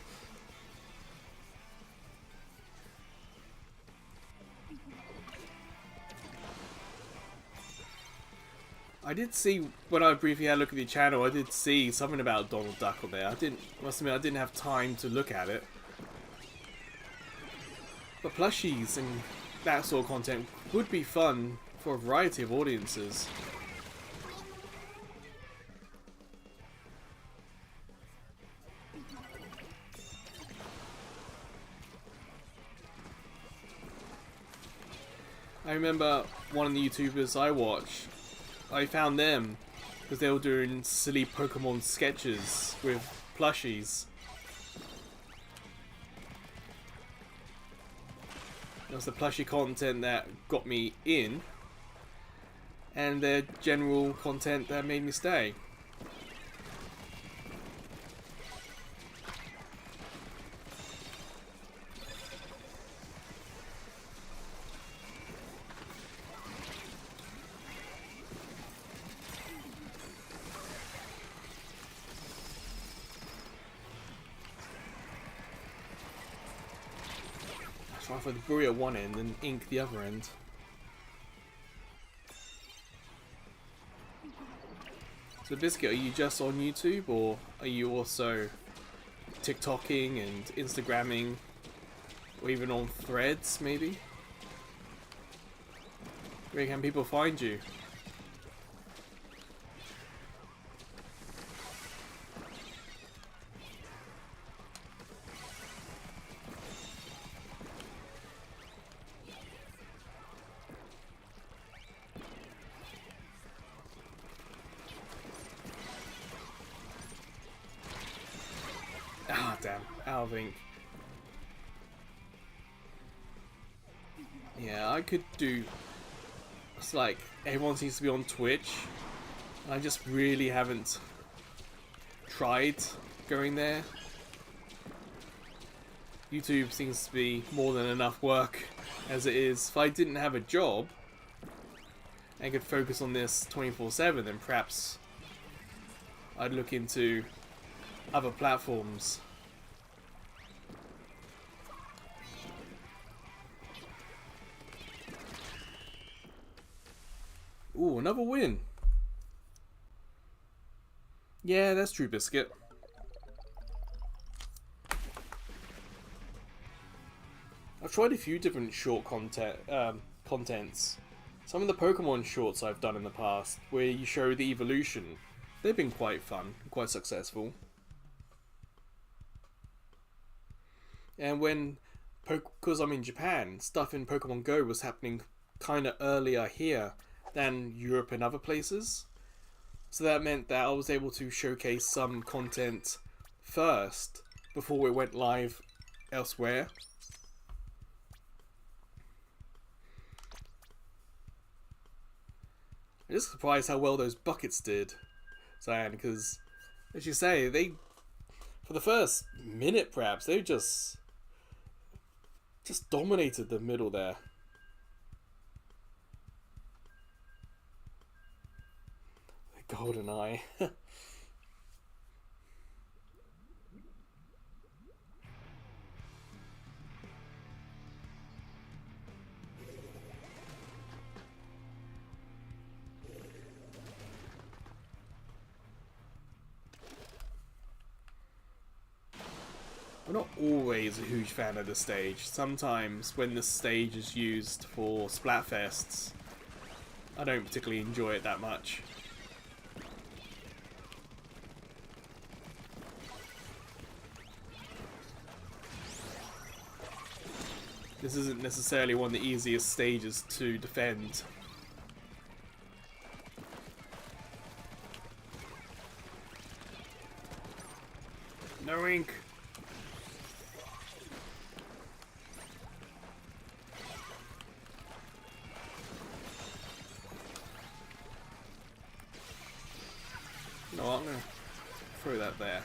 I did see, when I briefly had a look at the channel, I did see something about Donald Duck on there. Must admit, I didn't have time to look at it. But plushies and that sort of content would be fun for a variety of audiences. I remember one of the YouTubers I watch, I found them because they were doing silly Pokemon sketches with plushies. It was the plushie content that got me in, and their general content that made me stay. Try for the brew at one end and ink the other end. So Biscuit, are you just on YouTube, or are you also TikToking and Instagramming, or even on Threads maybe? Where can people find you? Ah, damn. Out of ink. Yeah, I could do... It's like, everyone seems to be on Twitch. I just really haven't tried going there. YouTube seems to be more than enough work as it is. If I didn't have a job and could focus on this 24/7, then perhaps I'd look into other platforms. Ooh, another win. Yeah, that's true, Biscuit. I've tried a few different short contents. Some of the Pokemon shorts I've done in the past, where you show the evolution, they've been quite fun, quite successful. And when, because I'm in Japan, stuff in Pokemon Go was happening kind of earlier here than Europe and other places. So that meant that I was able to showcase some content first before it went live elsewhere. I'm just surprised how well those buckets did, Cyan, because, as you say, they, for the first minute perhaps, they just dominated the middle there. The golden eye. I'm not always a huge fan of the stage. Sometimes when the stage is used for Splatfests, I don't particularly enjoy it that much. This isn't necessarily one of the easiest stages to defend. No ink! No, I'm gonna throw that there.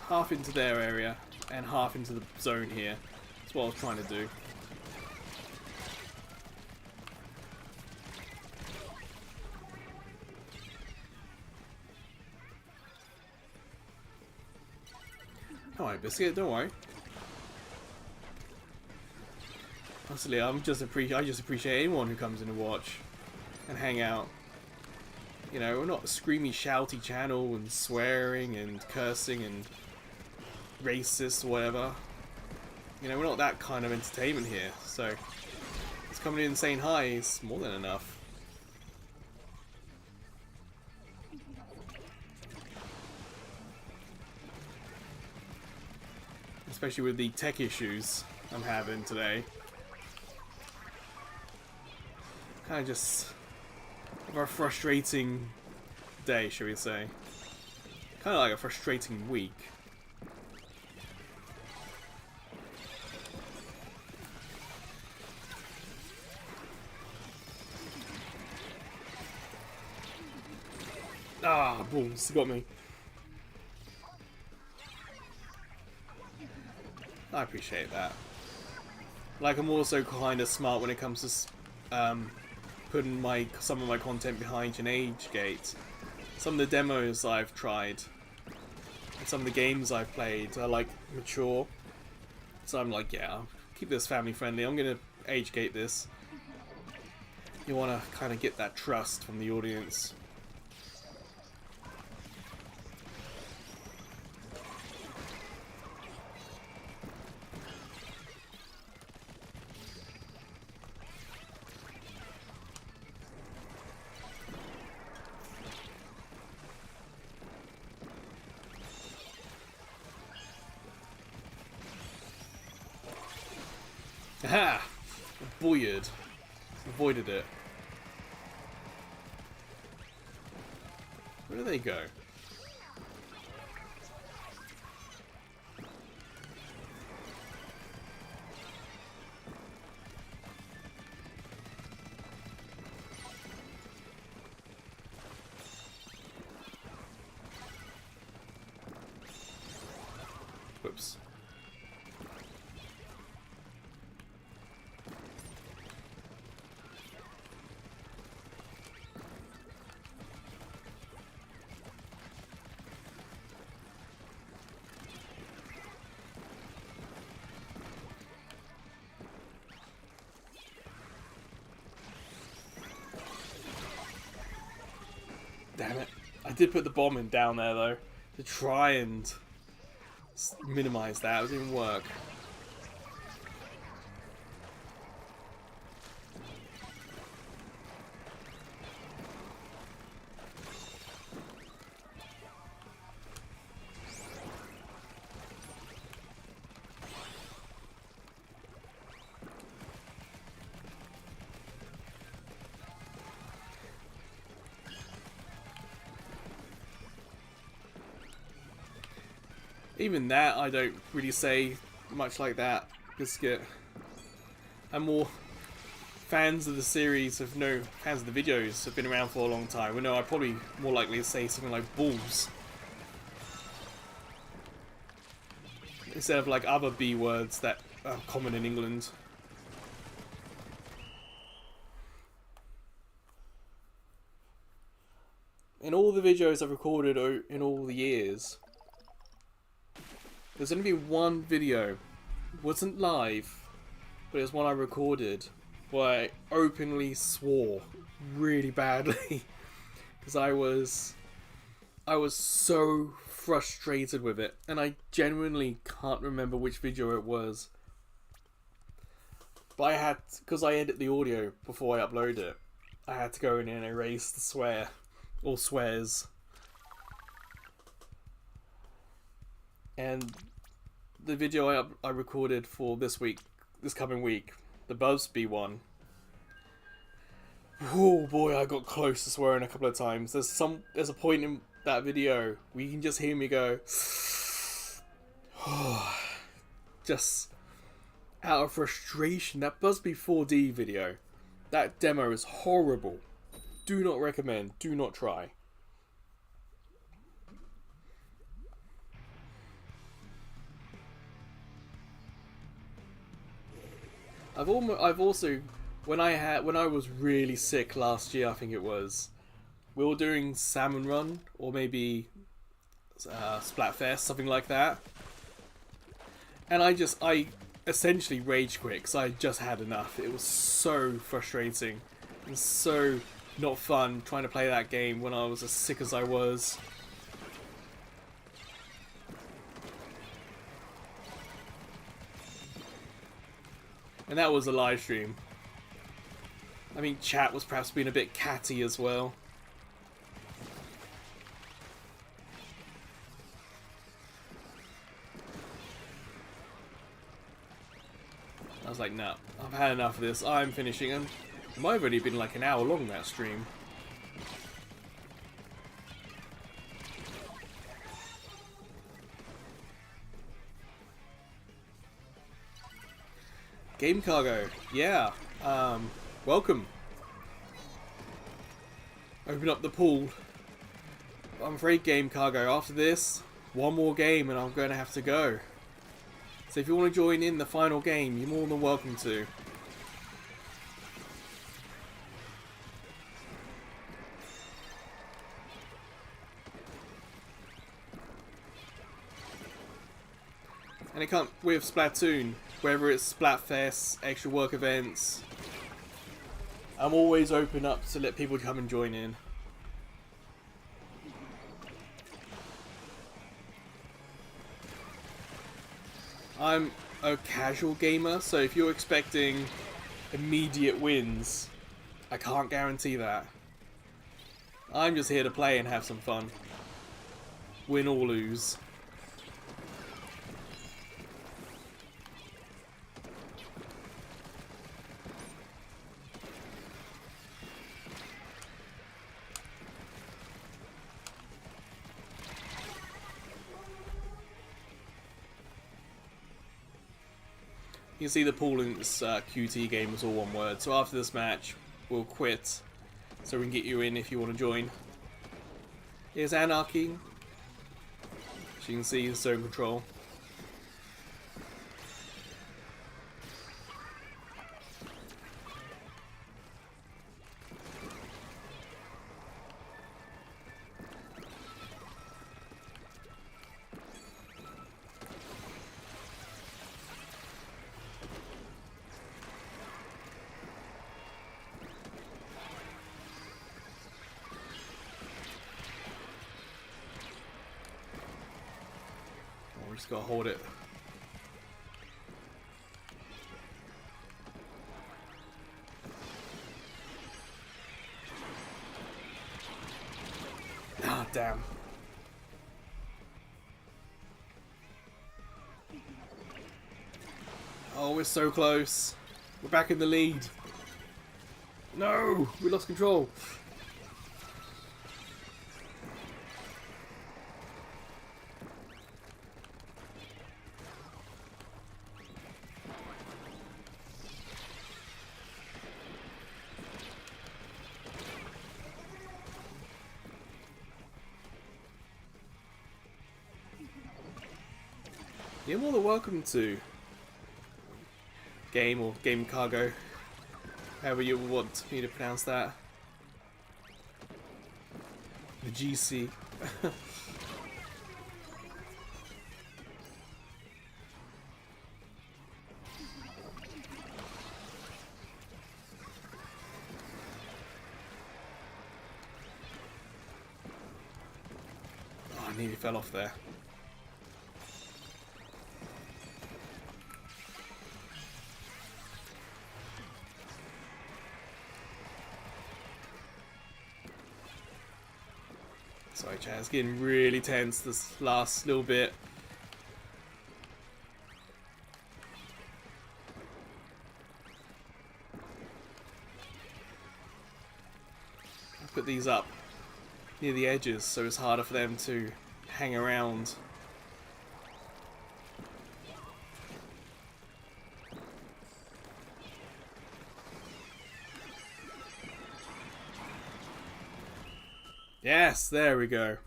Half into their area and half into the zone here. That's what I was trying to do. Alright, Biscuit, don't worry. Honestly, I just appreciate anyone who comes in to watch and hang out. You know, we're not a screamy, shouty channel and swearing and cursing and racist or whatever. You know, we're not that kind of entertainment here, so just coming in and saying hi is more than enough. Especially with the tech issues I'm having today. Kind of just a very frustrating day, shall we say. Kind of like a frustrating week. Ah, balls, got me. I appreciate that. Like, I'm also kind of smart when it comes to putting some of my content behind an age gate. Some of the demos I've tried, and some of the games I've played are like mature. So I'm like, yeah, I'll keep this family friendly. I'm gonna age gate this. You want to kind of get that trust from the audience. Aha! Buoyed. Avoided it. Where do they go? Whoops. Damn it. I did put the bomb in down there though, to try and minimize that. It didn't work. Even that, I don't really say much like that, Biscuit. I'm more fans of the series fans of the videos have been around for a long time. Well, no, I'd probably more likely to say something like balls. Instead of like other B words that are common in England. In all the videos I've recorded in all the years, there's only been one video, it wasn't live, but it was one I recorded, where I openly swore really badly, because I was so frustrated with it, and I genuinely can't remember which video it was. But because I edit the audio before I upload it, I had to go in and erase the swears. And the video I recorded for this coming week, the Busby one. Oh boy, I got close to swearing a couple of times. There's a point in that video where you can just hear me go, just out of frustration. That Busby 4D video, that demo is horrible. Do not recommend. Do not try. I've also when I was really sick last year, I think it was, we were doing Salmon Run or maybe Splatfest, something like that. And I essentially rage quit because I just had enough. It was so frustrating and so not fun trying to play that game when I was as sick as I was. And that was a live stream. I mean, chat was perhaps being a bit catty as well. I was like, no, I've had enough of this. I'm finishing. And it might have only been like an hour long, that stream. Game Cargo, yeah. Welcome. Open up the pool. I'm afraid Game Cargo, after this, one more game and I'm going to have to go. So if you want to join in the final game, you're more than welcome to. And it comes with Splatoon, whether it's Splatfest, extra work events. I'm always open up to let people come and join in. I'm a casual gamer, so if you're expecting immediate wins, I can't guarantee that. I'm just here to play and have some fun. Win or lose. You can see the pool in this QT game is all one word. So after this match, we'll quit so we can get you in if you want to join. Here's Anarchy. As you can see, he's so in control. We just gotta hold it. Ah, damn. Oh, we're so close. We're back in the lead. No, we lost control. You're more than welcome to game or game cargo, however you want me to pronounce that. The GC. Oh, I nearly fell off there. Sorry, chat, it's getting really tense this last little bit. I put these up near the edges so it's harder for them to hang around. Yes, there we go.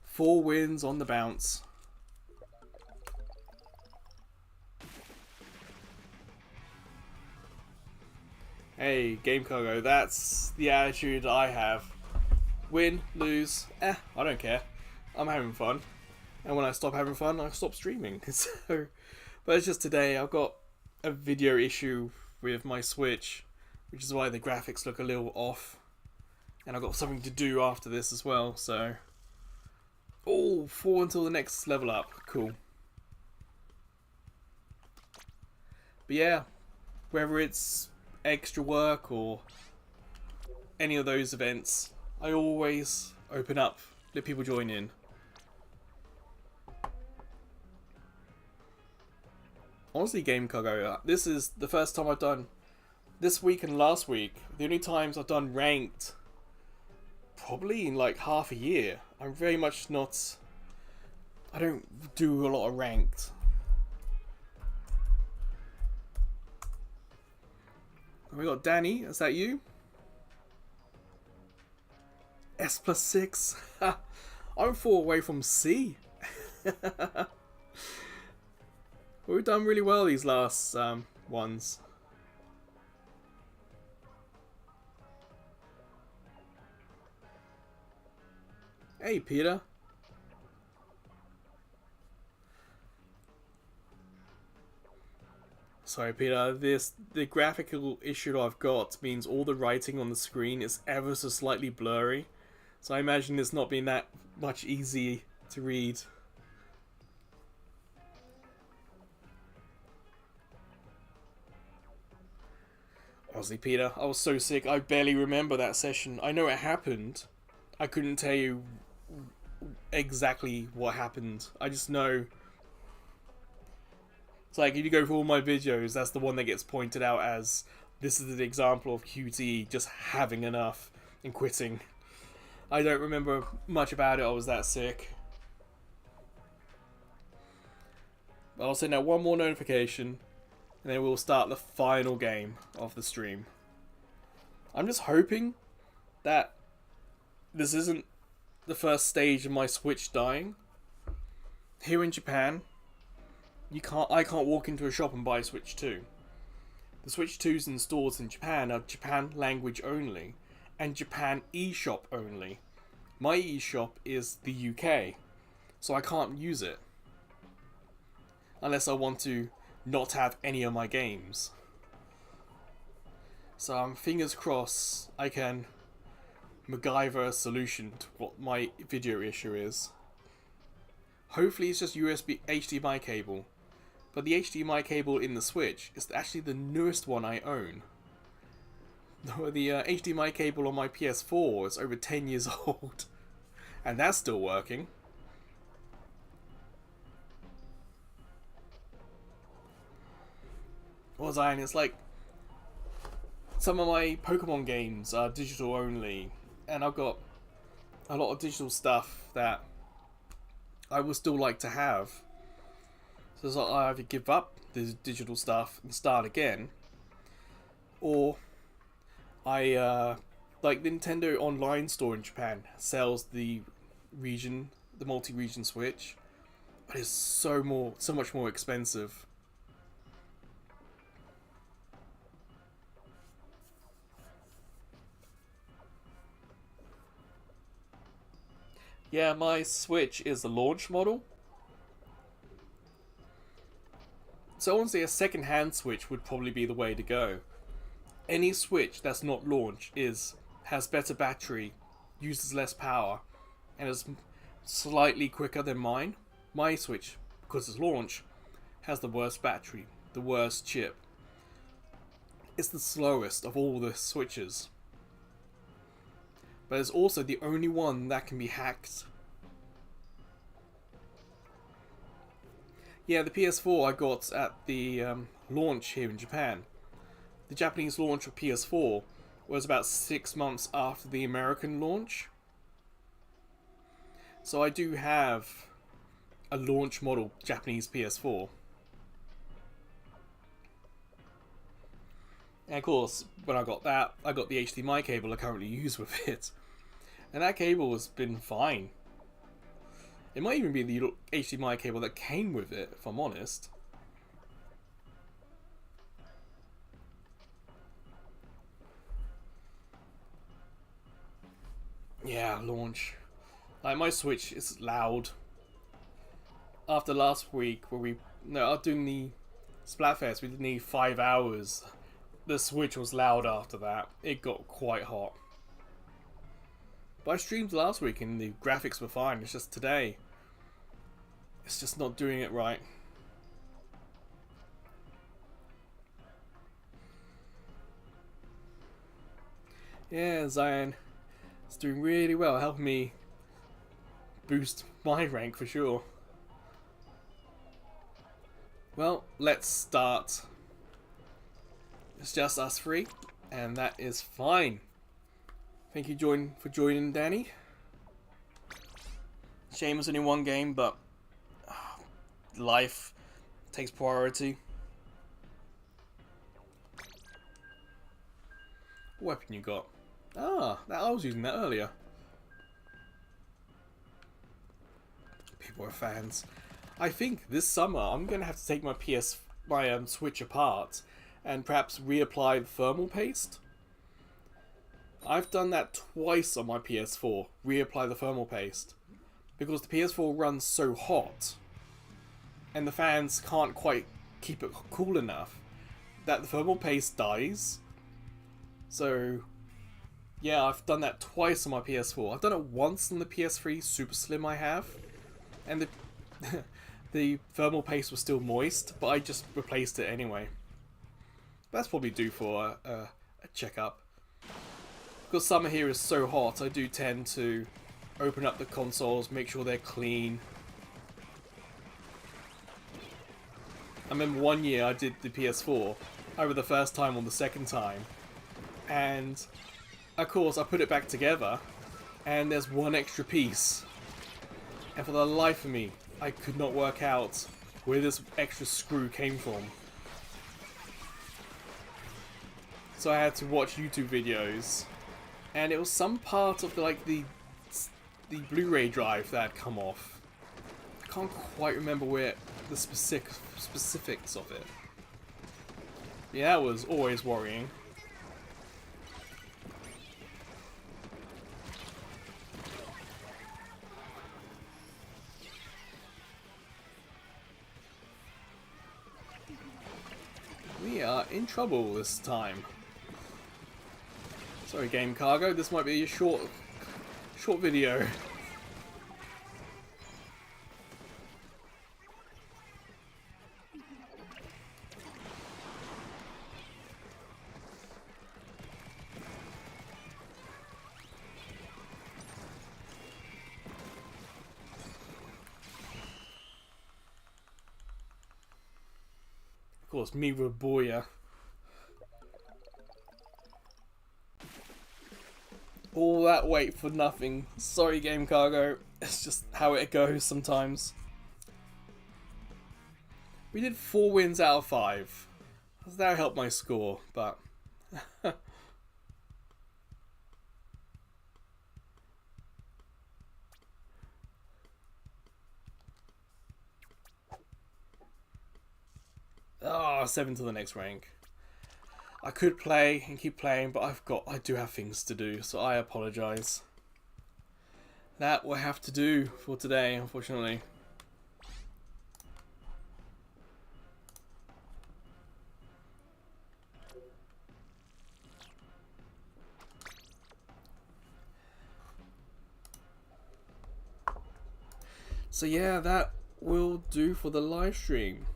4 wins on the bounce. Hey, Game Cargo, that's the attitude I have. Win, lose, I don't care. I'm having fun. and when I stop having fun, I stop streaming. So, but it's just today I've got a video issue with my Switch, which is why the graphics look a little off, and I've got something to do after this as well. So, oh, 4 until the next level up. Cool. But yeah, whether it's extra work or any of those events, I always open up, let people join in. Honestly, Game Cargo, this is the first time I've done, this week and last week, the only times I've done ranked, probably in like half a year. I'm very much not, I don't do a lot of ranked. We got Danny, is that you? S+6. I'm 4 away from C. We've done really well these last ones. Hey, Peter. Sorry, Peter. The graphical issue I've got means all the writing on the screen is ever so slightly blurry. So I imagine it's not been that much easy to read. Honestly, Peter, I was so sick, I barely remember that session. I know it happened. I couldn't tell you exactly what happened. I just know. It's like, if you go through all my videos, that's the one that gets pointed out as, this is an example of QT just having enough and quitting. I don't remember much about it, I was that sick. But I'll send out one more notification, and then we'll start the final game of the stream. I'm just hoping that this isn't the first stage of my Switch dying. Here in Japan, I can't walk into a shop and buy Switch 2. The Switch 2s in stores in Japan are Japan language only and Japan eShop only. My eShop is the UK, so I can't use it unless I want to not have any of my games. So I'm fingers crossed I can MacGyver a solution to what my video issue is. Hopefully it's just USB HDMI cable. But the HDMI cable in the Switch is actually the newest one I own. The HDMI cable on my PS4 is over 10 years old. And that's still working. What was I? And it's like, some of my Pokemon games are digital only. And I've got a lot of digital stuff that I would still like to have. So it's like I either give up the digital stuff and start again, or I like Nintendo Online Store in Japan sells the multi-region Switch, but it's so much more expensive. Yeah, my Switch is the launch model. So honestly, a second-hand Switch would probably be the way to go. Any Switch that's not launch has better battery, uses less power, and is slightly quicker than mine. My Switch, because it's launch, has the worst battery, the worst chip. It's the slowest of all the Switches. But it's also the only one that can be hacked. Yeah, the PS4 I got at the launch here in Japan. The Japanese launch of PS4 was about 6 months after the American launch. So I do have a launch model Japanese PS4. And of course, when I got that, I got the HDMI cable I currently use with it. And that cable has been fine. It might even be the HDMI cable that came with it, if I'm honest. Yeah, launch. Like, my Switch is loud. after last week where we no, after doing the Splatfest, we did need 5 hours. The Switch was loud after that. It got quite hot. But I streamed last week and the graphics were fine. It's just today, it's just not doing it right. Yeah, Zion, it's doing really well, helping me boost my rank for sure. Well, let's start. It's just us three, and that is fine. Thank you for joining, Danny. Shame it's only one game, but life takes priority. What weapon you got? Ah, I was using that earlier. People are fans. I think this summer I'm gonna have to take my Switch apart and perhaps reapply the thermal paste. I've done that twice on my PS4. Reapply the thermal paste because the PS4 runs so hot, and the fans can't quite keep it cool enough that the thermal paste dies. So yeah, I've done that twice on my PS4. I've done it once on the PS3 Super Slim I have, and the the thermal paste was still moist, but I just replaced it anyway. That's probably due for a checkup. Because summer here is so hot, I do tend to open up the consoles, make sure they're clean. I remember one year I did the PS4, over the first time or the second time, and of course I put it back together, and there's one extra piece. And for the life of me, I could not work out where this extra screw came from. So I had to watch YouTube videos, and it was some part of the Blu-ray drive that had come off. I can't quite remember where the specifics of it. Yeah, that was always worrying. We are in trouble this time. Sorry, Game Cargo. This might be a short video. Of course, me Raboya. All that wait for nothing. Sorry, Game Cargo. It's just how it goes sometimes. We did 4 wins out of 5. That helped my score, but... Ah, 7 to the next rank. I could play and keep playing, but I do have things to do, so I apologise. That will have to do for today, unfortunately. So yeah, that will do for the live stream.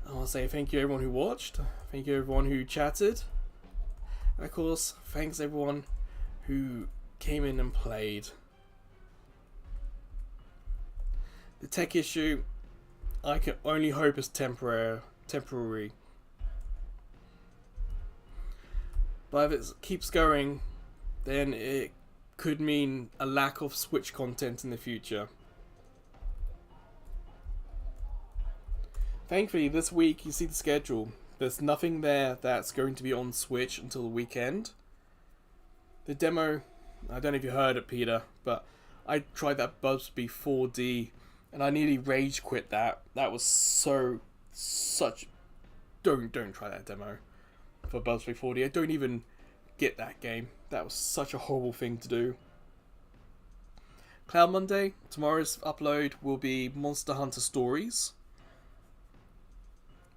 I want to say thank you everyone who watched, thank you everyone who chatted, and of course thanks everyone who came in and played. The tech issue, I can only hope is temporary. But if it keeps going, then it could mean a lack of Switch content in the future. Thankfully, this week, you see the schedule. There's nothing there that's going to be on Switch until the weekend. The demo, I don't know if you heard it, Peter, but I tried that Busby 4D, and I nearly rage quit that. That was such... Don't try that demo for Busby 4D. I don't even get that game. That was such a horrible thing to do. Cloud Monday, tomorrow's upload will be Monster Hunter Stories.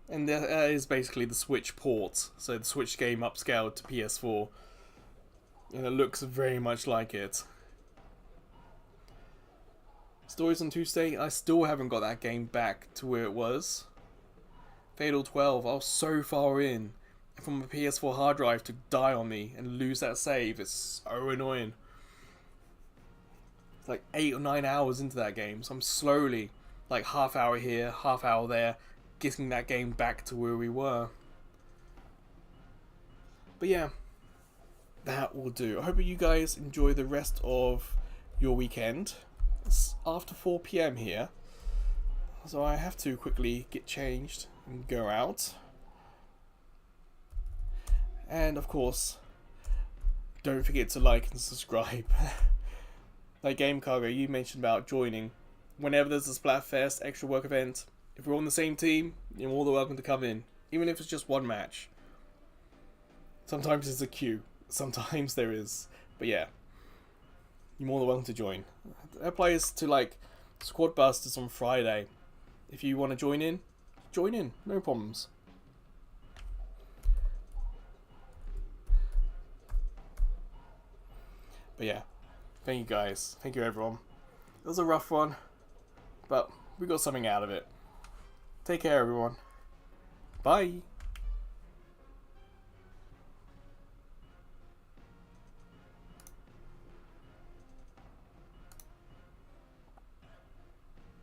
And that is basically the Switch port. So the Switch game upscaled to PS4. And it looks very much like it. Stories on Tuesday, I still haven't got that game back to where it was. Fatal 12, I was so far in. From a PS4 hard drive to die on me and lose that save, it's so annoying. It's like 8 or 9 hours into that game, so I'm slowly, like half hour here, half hour there, getting that game back to where we were. But yeah, that will do. I hope you guys enjoy the rest of your weekend. It's after 4 PM here, so I have to quickly get changed and go out. And of course, don't forget to like and subscribe. Like Game Cargo, you mentioned about joining. Whenever there's a Splatfest extra work event, if we're on the same team, you're more than welcome to come in, even if it's just one match. Sometimes there's a queue, sometimes there is, but yeah, you're more than welcome to join. That applies to like Squad Busters on Friday. If you want to join in, no problems. But yeah, thank you guys, thank you everyone. It was a rough one, but we got something out of it. Take care everyone. Bye.